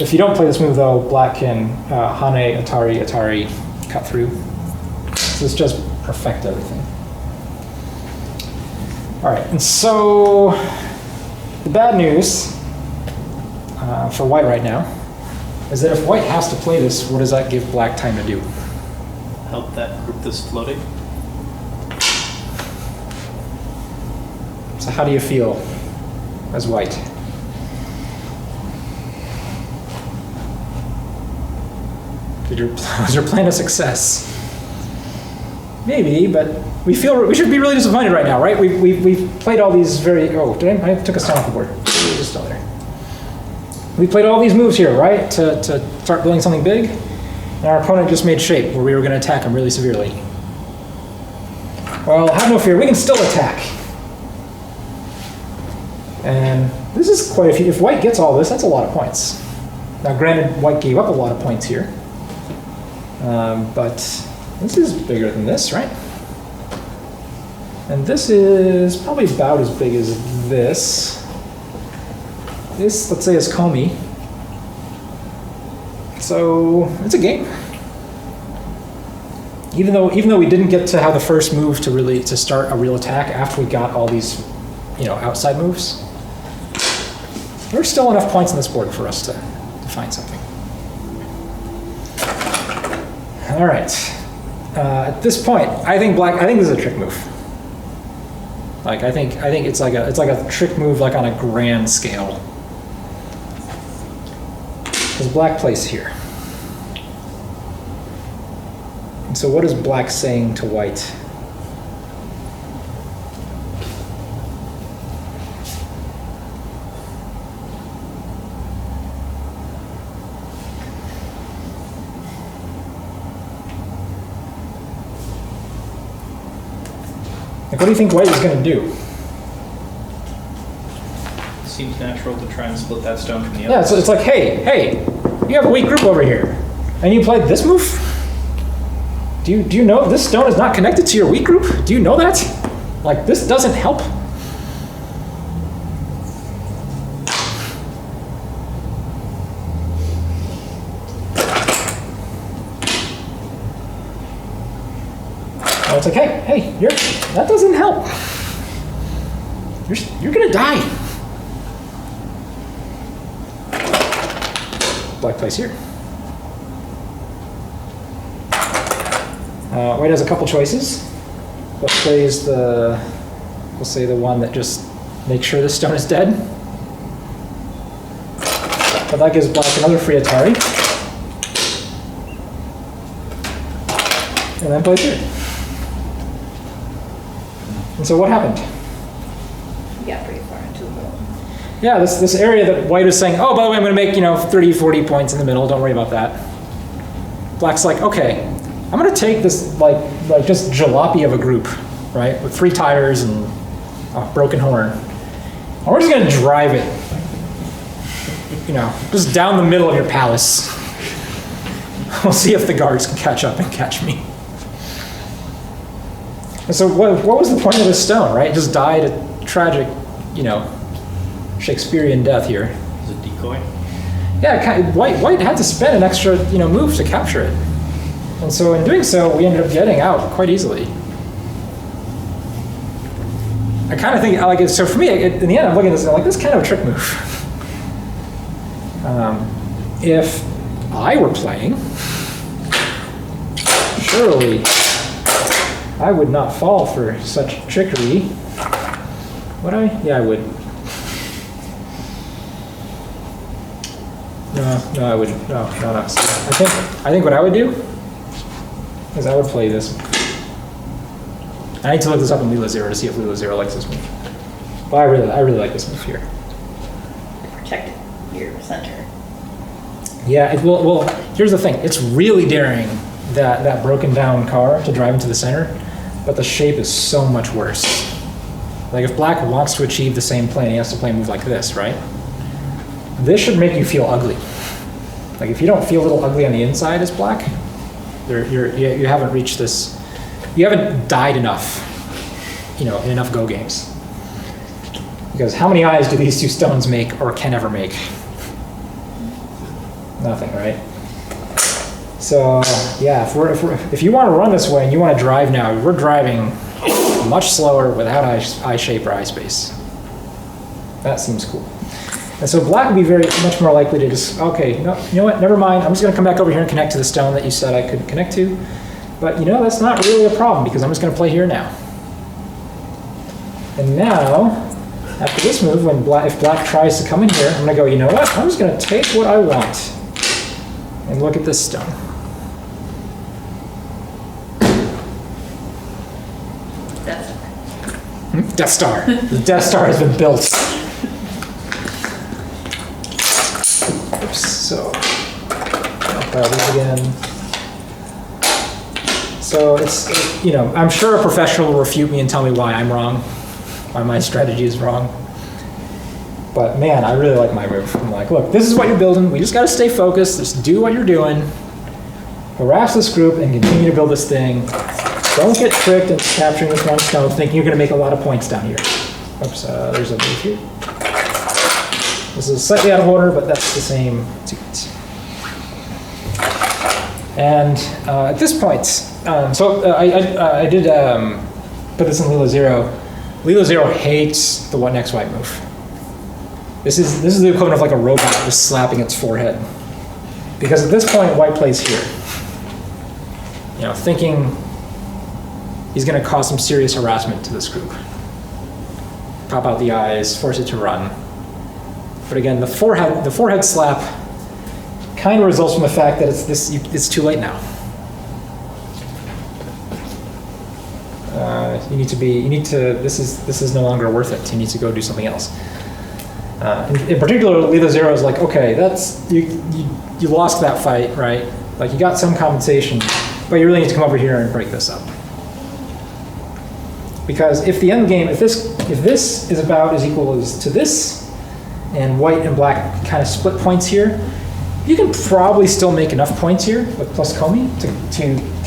If you don't play this move though, black can Hane, Atari, cut through. So this just perfect everything. All right, and so the bad news for white right now is that if white has to play this, what does that give black time to do? Help that group that's floating. So how do you feel as white? Was your plan a success? Maybe, but we should be really disappointed right now, right? We've played all these I took a stone off the board. It was still there. We played all these moves here, right? To start building something big. And our opponent just made shape where we were going to attack him really severely. Well, have no fear, we can still attack. And this is quite a few. If white gets all this, that's a lot of points. Now, granted, white gave up a lot of points here. But this is bigger than this, right? And this is probably about as big as this. This, let's say, is Comey. So it's a game. Even though we didn't get to have the first move to start a real attack after we got all these, outside moves, there's still enough points on this board for us to find something. All right. At this point, I think this is a trick move. I think it's like a trick move, like on a grand scale. Because black plays here. And so what is black saying to white? What do you think white is going to do? Seems natural to try and split that stone from the other. Yeah, so it's like, hey, you have a weak group over here, and you played this move? Do you know this stone is not connected to your weak group? Do you know that? Like, this doesn't help? It's like, hey, that doesn't help. You're gonna die. Black plays here. White has a couple choices. Black plays we'll say the one that just makes sure the stone is dead. But that gives Black another free Atari. And then plays here. And so what happened? You got pretty far into the middle. Yeah, this area that White is saying, oh, by the way, I'm going to make 30, 40 points in the middle. Don't worry about that. Black's like, okay, I'm going to take this like just jalopy of a group, right, with 3 tires and a broken horn. And we're just going to drive it, just down the middle of your palace. We'll see if the guards can catch up and catch me. And so what was the point of this stone, right? It just died a tragic, Shakespearean death here. Is it decoy? Yeah, White had to spend an extra, move to capture it. And so in doing so, we ended up getting out quite easily. I kind of think, so for me, in the end, I'm looking at this and I'm like, this is kind of a trick move. If I were playing, surely I would not fall for such trickery. Would I? Yeah, I would. No, I wouldn't. No. I think what I would do is I would play this. I need to look this up in Lila Zero to see if Lila Zero likes this move. But I really like this move here. Protect your center. Yeah, well, here's the thing. It's really daring that broken down car to drive into the center, but the shape is so much worse. Like if Black wants to achieve the same plan, he has to play a move like this, right? This should make you feel ugly. Like if you don't feel a little ugly on the inside as Black, you haven't reached this, you haven't died enough, in enough Go games. Because how many eyes do these 2 stones make or can ever make? Nothing, right? So yeah, if you want to run this way and you want to drive now, we're driving much slower without eye shape or eye space. That seems cool. And so Black would be much more likely to just, okay, no, you know what, never mind. I'm just going to come back over here and connect to the stone that you said I couldn't connect to. But that's not really a problem because I'm just going to play here now. And now, after this move, if Black tries to come in here, I'm going to go, you know what, I'm just going to take what I want. And look at this stone. Death Star. The Death Star has been built. Oops, so I'll try this again. So I'm sure a professional will refute me and tell me why I'm wrong, why my strategy is wrong. But man, I really like my move. I'm like, look, this is what you're building. We just got to stay focused. Just do what you're doing. Harass this group and continue to build this thing. Don't get tricked into capturing this one stone thinking you're going to make a lot of points down here. Oops, there's a move here. This is slightly out of order, but that's the same sequence. And at this point, I did put this in Lila Zero. Lila Zero hates the what next white move. This is the equivalent of like a robot just slapping its forehead. Because at this point, White plays here. Thinking he's going to cause some serious harassment to this group. Pop out the eyes, force it to run. But again, the forehead slap kind of results from the fact that it's too late now. This is no longer worth it. You need to go do something else. In particular, Lila Zero is like, okay, that's you lost that fight, right? Like you got some compensation, but you really need to come over here and break this up. Because if the end game, if this is about as equal as to this, and White and Black kind of split points here, you can probably still make enough points here with plus Comey to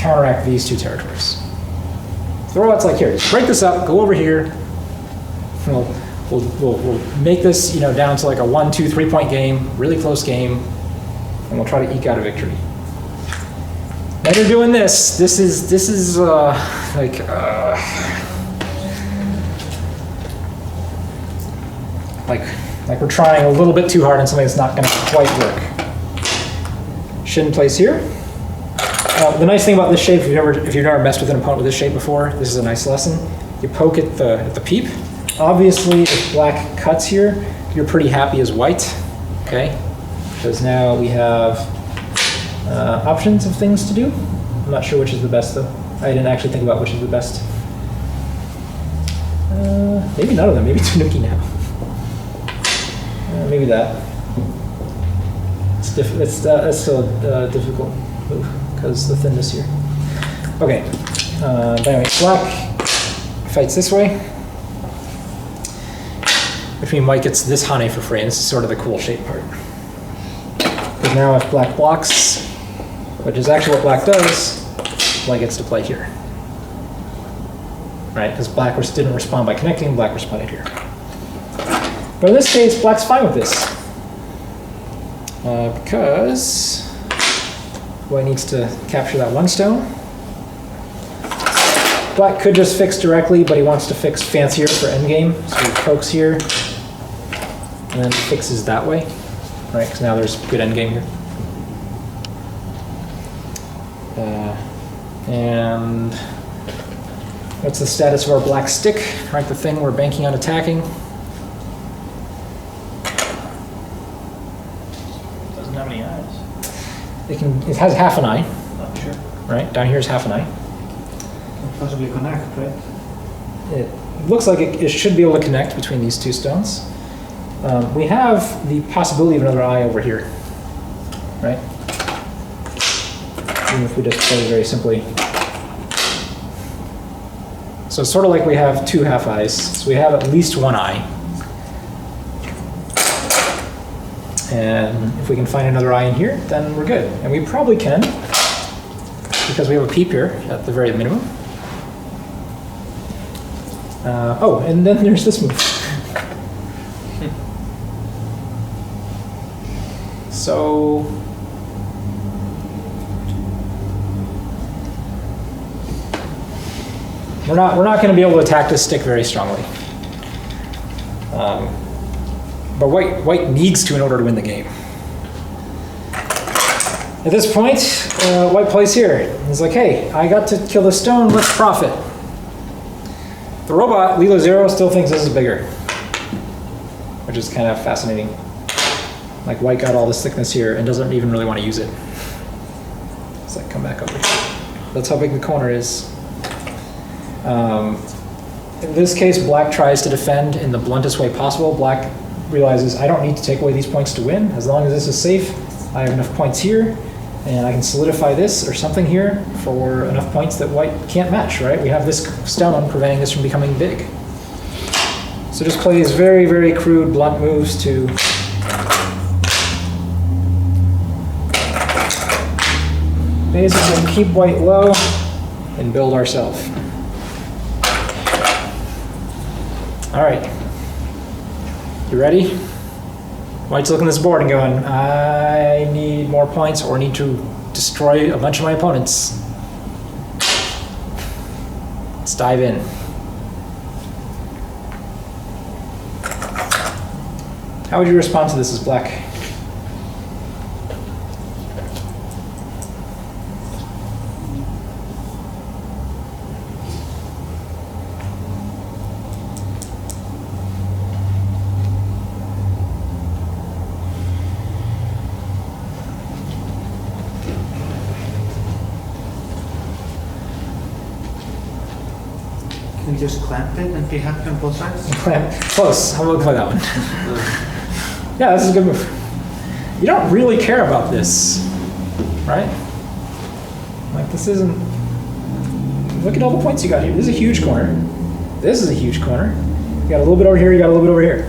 counteract these 2 territories. So the robot's like, here, just break this up, go over here. We'll make this down to like a 1, 2, 3 point game, really close game, and we'll try to eke out a victory. When you're doing this is like we're trying a little bit too hard on something that's not going to quite work. Shin plays here. The nice thing about this shape, if you've never messed with an opponent with this shape before, this is a nice lesson. You poke at the peep. Obviously, if black cuts here, you're pretty happy as white, okay? Because now we have options of things to do. I'm not sure which is the best though. I didn't actually think about which is the best. Maybe none of them. Maybe Tanuki now. Maybe that. That's still a difficult move because the thinness here. Okay. But anyway, black fights this way, which means white gets this Hane for free. And this is sort of the cool shape part. Because now if black blocks, which is actually what black does, black gets to play here. Right? Because black didn't respond by connecting, black responded here. But in this case, black's fine with this. Because white needs to capture that one stone. Black could just fix directly, but he wants to fix fancier for endgame. So he pokes here, and then fixes that way. Right? Because now there's good endgame here. And what's the status of our black stick? Right, the thing we're banking on attacking. Doesn't have any eyes. It has half an eye, Not sure. right? Down here is half an eye. Can possibly connect, right? It looks like it should be able to connect between these two stones. We have the possibility of another eye over here, right? Even if we just play very simply. So it's sort of like we have two half eyes. So we have at least one eye. And if we can find another eye in here, then we're good. And we probably can, because we have a peep here at the very minimum. Oh, and then there's this move. So we're not going to be able to attack this stick very strongly. But white needs to in order to win the game. At this point, white plays here. He's like, hey, I got to kill the stone, let's profit. The robot, Lilo Zero, still thinks this is bigger, which is kind of fascinating. Like white got all this thickness here and doesn't even really want to use it. It's like, come back over here. That's how big the corner is. In this case, black tries to defend in the bluntest way possible. Black realizes, I don't need to take away these points to win. As long as this is safe, I have enough points here, and I can solidify this or something here for enough points that white can't match, right? We have this stone preventing this from becoming big. So just play these very, very crude, blunt moves to basically keep white low and build ourselves. All right, you ready? White's looking at this board and going, I need more points or need to destroy a bunch of my opponents. Let's dive in. How would you respond to this as black? Can you just clamp it and be happy on both sides? Close. How about that one? Yeah, this is a good move. You don't really care about this, right? Like this isn't. Look at all the points you got here. This is a huge corner. This is a huge corner. You got a little bit over here. You got a little bit over here.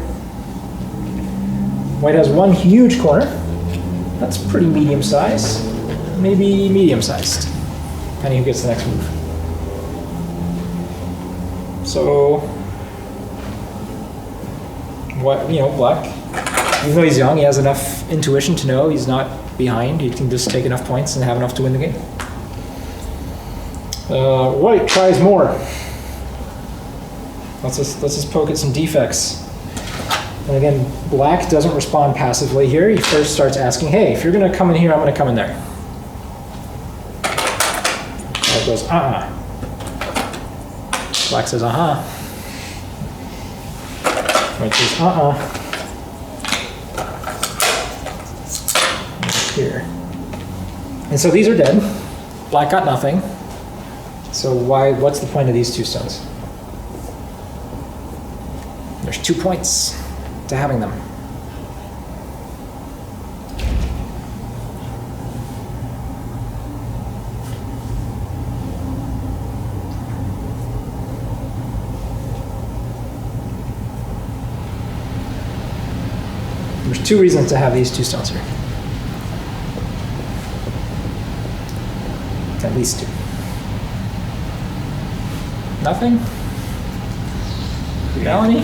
White has one huge corner. That's pretty medium size. Maybe medium sized. Depending who gets the next move. So, what, black, even though he's young, he has enough intuition to know he's not behind. He can just take enough points and have enough to win the game. White tries more. Let's just poke at some defects. And again, black doesn't respond passively here. He first starts asking, hey, if you're going to come in here, I'm going to come in there. White goes, Black says, White says, Here. And so these are dead. Black got nothing. So what's the point of these 2 stones? There's 2 points to having them. There's 2 reasons to have these 2 stones here. At least 2. Nothing? Melanie?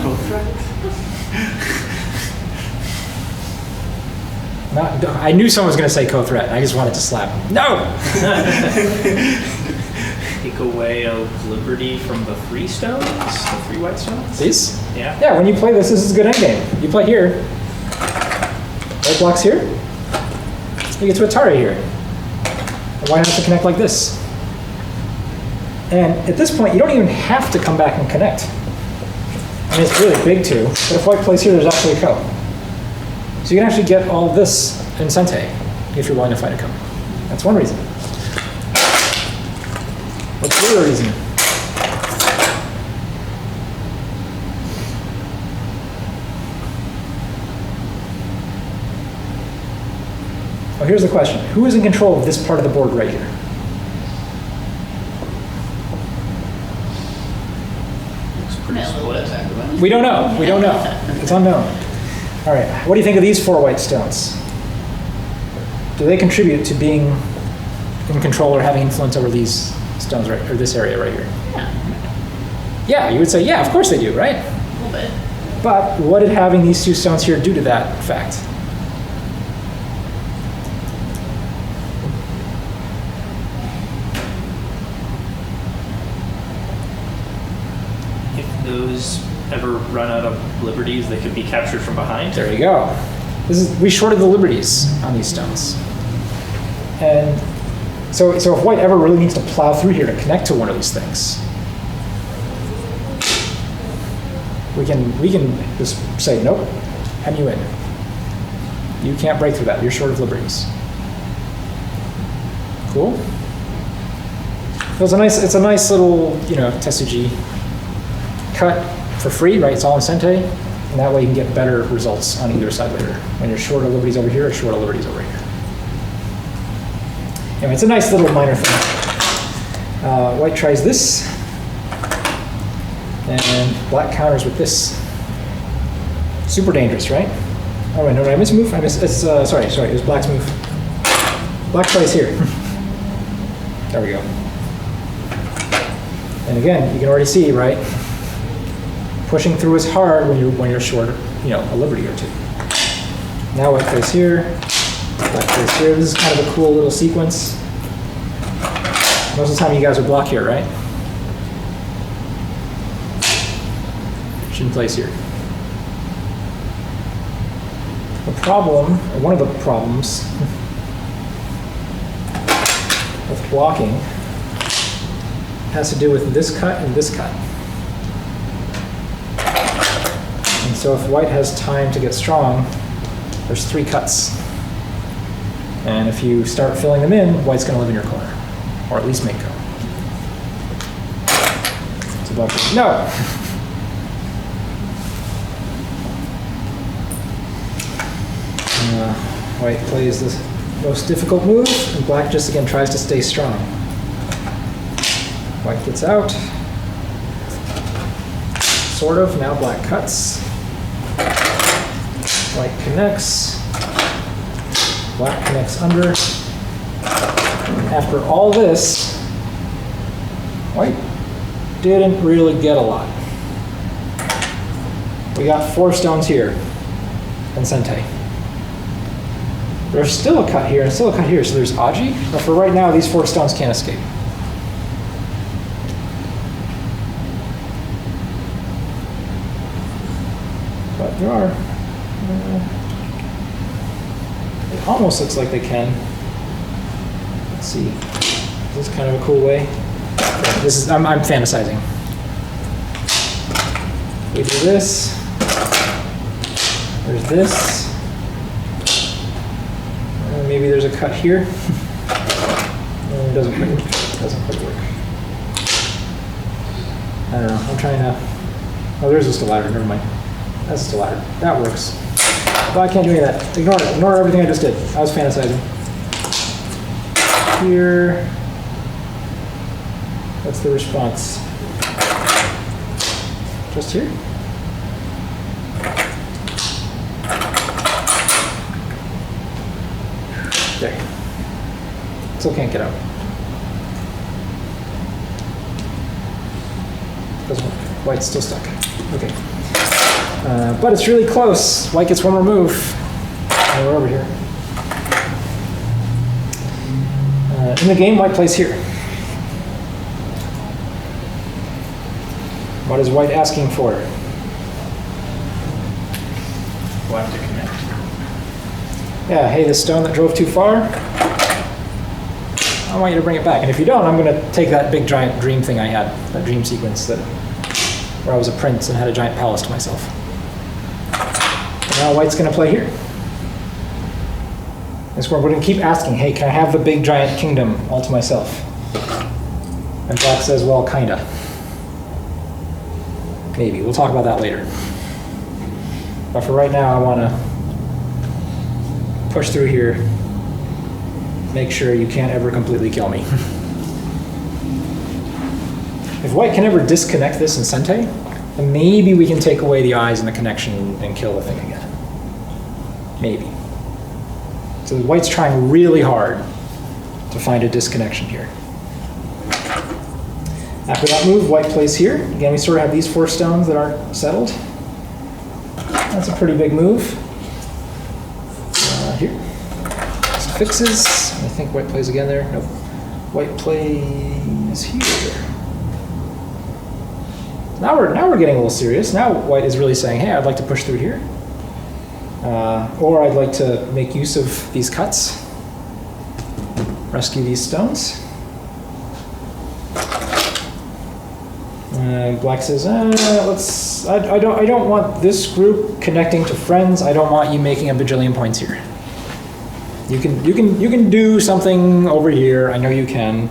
I knew someone was going to say co-threat. I just wanted to slap him. No! Take away a liberty from the 3 stones? The 3 white stones? These? Yeah. Yeah, when you play this is a good endgame. You play here. White block's here. You get to Atari here. And why not to connect like this? And at this point, you don't even have to come back and connect. I mean, it's really big too, but if white plays here, there's actually a ko. So you can actually get all this in Sente if you're willing to fight a ko. That's one reason. What's the other reason? Oh, here's the question. Who is in control of this part of the board right here? We don't know. We don't know. It's unknown. All right. What do you think of these 4 white stones? Do they contribute to being in control or having influence over these stones right, or this area right here? Yeah, Yeah, you would say, yeah, of course they do, right? a little bit. But what did having these 2 stones here do to that fact? If those ever run out of liberties, they could be captured from behind. There you go. We shorted the liberties on these stones. And so if white ever really needs to plow through here to connect to one of these things, we can just say, nope, hem you in. You can't break through that. You're short of liberties. Cool. So it's a nice little, Tetsuji cut for free, right? It's all in Sente, and that way you can get better results on either side later. When you're short of liberties over here or short of liberties over here. Anyway, it's a nice little minor thing. White tries this, and black counters with this. Super dangerous, right? Oh wait, no, did I miss a move? Sorry, it was black's move. Black tries here. There we go. And again, you can already see, right? Pushing through is hard when you're short, a liberty or 2. Now white plays here, black plays here. This is kind of a cool little sequence. Most of the time you guys would block here, right? Shin plays here. The problem, or one of the problems with blocking has to do with this cut and this cut. And so if white has time to get strong, there's 3 cuts. And if you start filling them in, white's going to live in your corner. Or at least make go. So black goes, no! White plays the most difficult move, and black just again tries to stay strong. White gets out. Sort of. Now black cuts. White connects. Black connects under. After all this, white didn't really get a lot. We got 4 stones here in Sente. There's still a cut here and still a cut here, so there's Aji. But for right now, these 4 stones can't escape. But there are. It almost looks like they can. Let's see. This is kind of a cool way. This is I'm fantasizing. We do this. There's this. Maybe there's a cut here. It doesn't quite work. I don't know. I'm trying to. Oh, there's just a ladder. Never mind. That's just a ladder. That works. But I can't do any of that. Ignore it. Ignore everything I just did. I was fantasizing. Here. What's the response? Just here? There. Still can't get out. Doesn't work. White's still stuck. Okay. But it's really close. White gets one more move. And we're over here. In the game, white plays here. What is white asking for? We'll have to connect. Yeah, hey, this stone that drove too far, I want you to bring it back. And if you don't, I'm going to take that big giant dream thing I had, that dream sequence where I was a prince and had a giant palace to myself. And now white's going to play here. This where we're going to keep asking, hey, can I have the big giant kingdom all to myself? And black says, well, kinda. Maybe. We'll talk about that later. But for right now, I want to push through here, make sure you can't ever completely kill me. If white can ever disconnect this in Sente, then maybe we can take away the eyes and the connection and kill the thing again. Maybe. So white's trying really hard to find a disconnection here. After that move, white plays here. Again, we sort of have these 4 stones that aren't settled. That's a pretty big move. Here. Just fixes. I think white plays again there. Nope. White plays here. Now we're getting a little serious. Now white is really saying, hey, I'd like to push through here. Or I'd like to make use of these cuts. Rescue these stones. Black says, I don't want this group connecting to friends. I don't want you making a bajillion points here. You can do something over here. I know you can.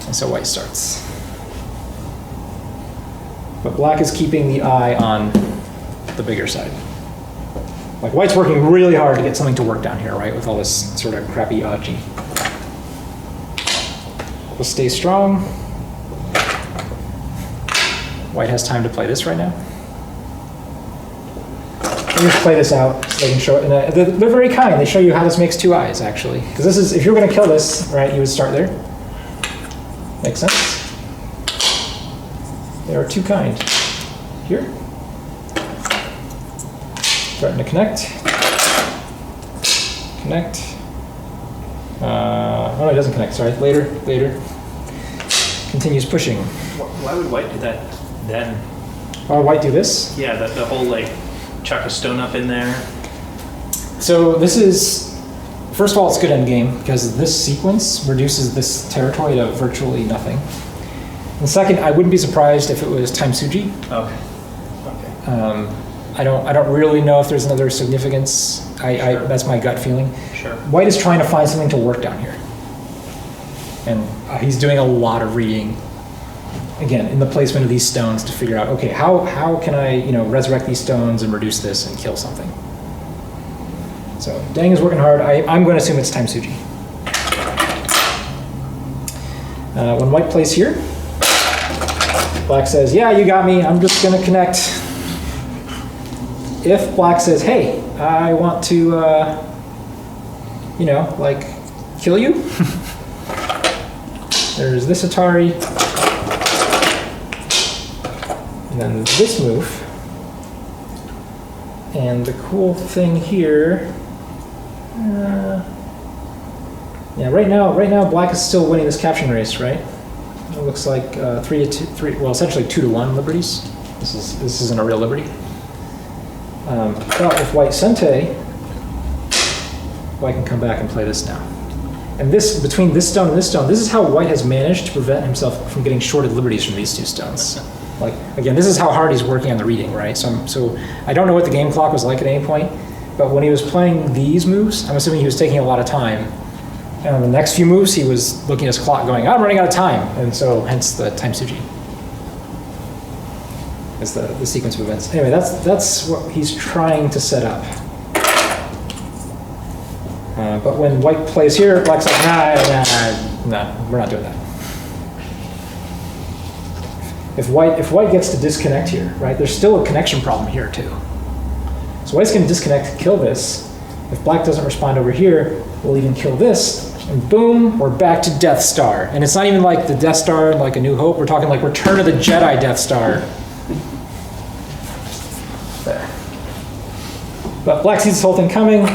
And so white starts. But black is keeping the eye on the bigger side. Like white's working really hard to get something to work down here, right? With all this sort of crappy aji. We'll stay strong. White has time to play this right now. Let me just play this out so they can show it. They're very kind. They show you how this makes 2 eyes, actually. Because this is, if you're going to kill this, right, you would start there. Makes sense? They are 2 kind. Here. Starting to connect. Connect. Oh, no, it doesn't connect. Sorry. Later. Continues pushing. Why would white do that then? Or white do this? Yeah, the whole like chuck a stone up in there. So this is, first of all, it's good endgame because this sequence reduces this territory to virtually nothing. And second, I wouldn't be surprised if it was time Suji. Okay. I don't really know if there's another significance. Sure. That's my gut feeling. Sure. White is trying to find something to work down here. And he's doing a lot of reading, again, in the placement of these stones to figure out, okay, how can I, resurrect these stones and reduce this and kill something? So Dang is working hard. I'm going to assume it's time Suji. When white plays here, black says, yeah, you got me. I'm just going to connect. If black says, hey, I want to, kill you. There's this Atari. And then this move. And the cool thing here, right now black is still winning this capturing race, right? It looks like 3-2, well, essentially 2-1 liberties. This isn't a real liberty. But with white Sente, white can come back and play this now. And this, between this stone and this stone, this is how white has managed to prevent himself from getting shorted liberties from these two stones. Like, again, this is how hard he's working on the reading, right? So I don't know what the game clock was like at any point, but when he was playing these moves, I'm assuming he was taking a lot of time. And on the next few moves, he was looking at his clock going, I'm running out of time. And so hence the time suji. Is the sequence of events. Anyway, that's what he's trying to set up. But when white plays here, black's like, nah, we're not doing that. If white gets to disconnect here, right, there's still a connection problem here too. So white's gonna disconnect, kill this. If black doesn't respond over here, we'll even kill this, and boom, we're back to Death Star. And it's not even like the Death Star in like A New Hope, we're talking like Return of the Jedi Death Star. There. But black sees this whole thing coming,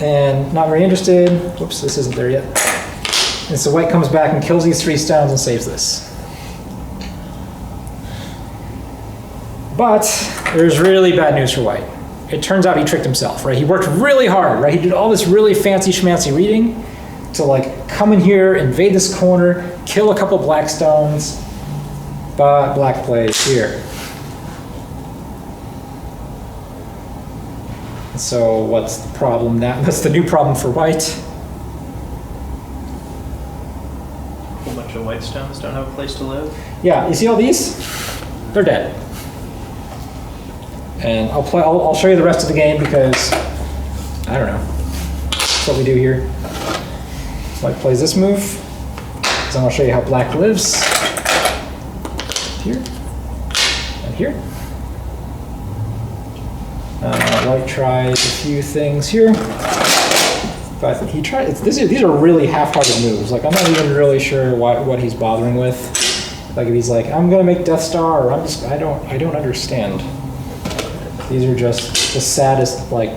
and not very interested. Whoops, this isn't there yet. And so white comes back and kills these 3 stones and saves this. But there's really bad news for white. It turns out he tricked himself, right? He worked really hard, right? He did all this really fancy schmancy reading to like come in here, invade this corner, kill a couple black stones, but black plays here. So what's the problem now? What's the new problem for white? A whole bunch of white stones don't have a place to live. Yeah, you see all these? They're dead. And I'll show you the rest of the game because, I don't know. That's what we do here. White plays this move. So I'll show you how black lives. Here. And here. White tries a few things here. But he tried, these are really half-hearted moves. Like, I'm not even really sure what he's bothering with. Like, if he's like, I'm gonna make Death Star, or I don't understand. These are just the saddest, like,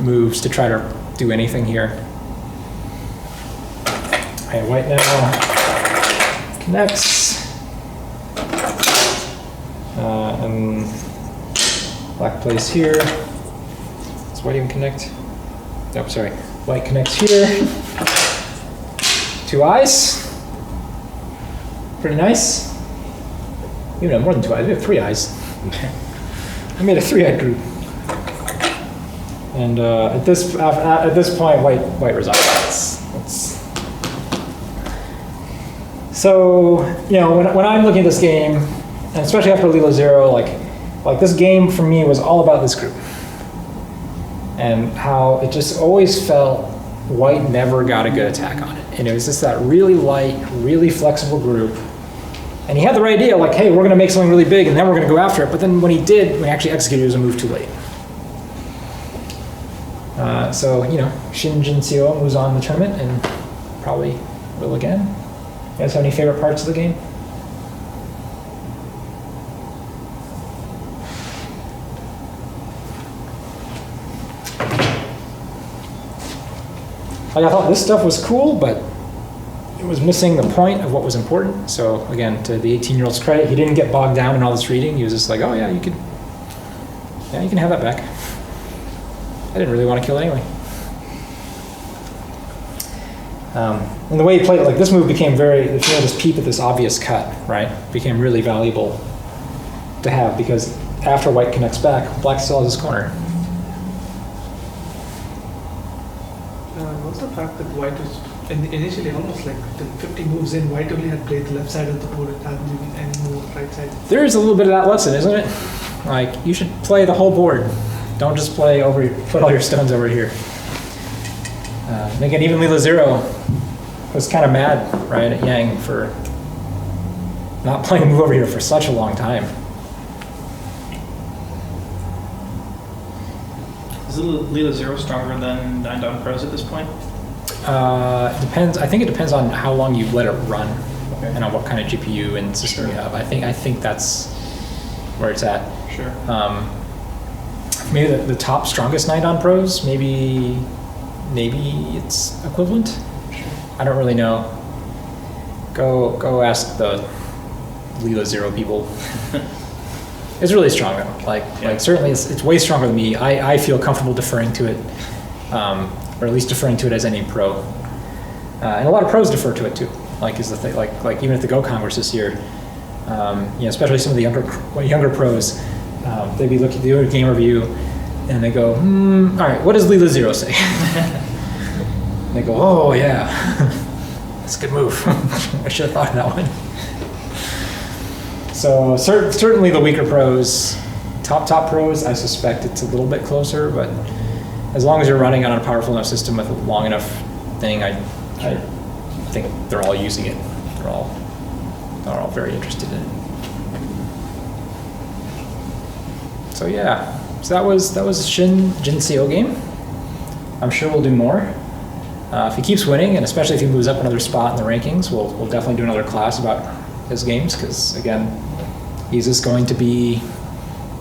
moves to try to do anything here. Okay, white now connects. And black plays here. Does white even connect? Nope, sorry. White connects here. 2 eyes. Pretty nice. You know, more than 2 eyes. We have 3 eyes. I made a 3-eyed group. And at this point, white resigns. So, you know, when I'm looking at this game, and especially after Lila Zero, like this game for me was all about this group. And how it just always felt white never got a good attack on it. And it was just that really light, really flexible group. And he had the right idea, like, hey, we're going to make something really big, and then we're going to go after it. But then when he actually executed, it was a move too late. So, you know, Shin Jinseo moves on in the tournament, and probably will again. You guys have any favorite parts of the game? Like, I thought this stuff was cool, but it was missing the point of what was important. So again, to the 18-year-old's credit, he didn't get bogged down in all this reading. He was just like, oh yeah, you can have that back. I didn't really want to kill it anyway. And the way he played it, like this move became if you this peep at this obvious cut, right? Became really valuable to have because after white connects back, black still has his corner. What's the fact that white was initially almost like 50 moves in, white only had played the left side of the board, it hadn't even any more right side. There is a little bit of that lesson, isn't it? Like, you should play the whole board. Don't just put all your stones over here. And again, even Lila Zero was kind of mad, right, at Yang for not playing a move over here for such a long time. Is Lila Zero stronger than 9 Dawn Pros at this point? It depends. I think it depends on how long you let it run, Okay. and on what kind of GPU and system you have. I think that's where it's at. Sure. Maybe the top strongest 9 Dawn Pros. Maybe it's equivalent. Sure. I don't really know. Go ask the Lila Zero people. It's really strong though. Like certainly it's way stronger than me. I feel comfortable deferring to it, or at least deferring to it as any pro. And a lot of pros defer to it too. Like is the thing, like even at the Go Congress this year, especially some of the younger pros, they'd be looking, do a game review, and they go, all right, what does Leela Zero say? And they go, oh yeah, that's a good move. I should have thought of that one. So certainly the weaker pros, top pros, I suspect it's a little bit closer, but as long as you're running on a powerful enough system with a long enough thing, I think they're all using it. They're all very interested in it. So yeah, so that was Shin Jinseo game. I'm sure we'll do more. If he keeps winning, and especially if he moves up another spot in the rankings, we'll definitely do another class about his games, because again, he's just going to be,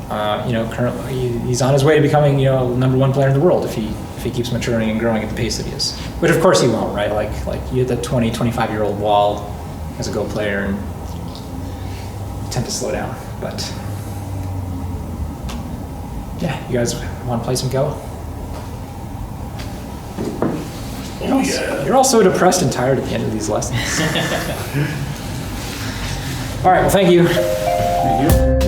currently he's on his way to becoming, #1 player in the world if he keeps maturing and growing at the pace that he is. Which of course he won't, right? Like you hit that 20, 25-year-old wall as a Go player and you tend to slow down. But yeah, you guys want to play some Go? You're all so depressed and tired at the end of these lessons. All right, well, thank you. Thank you.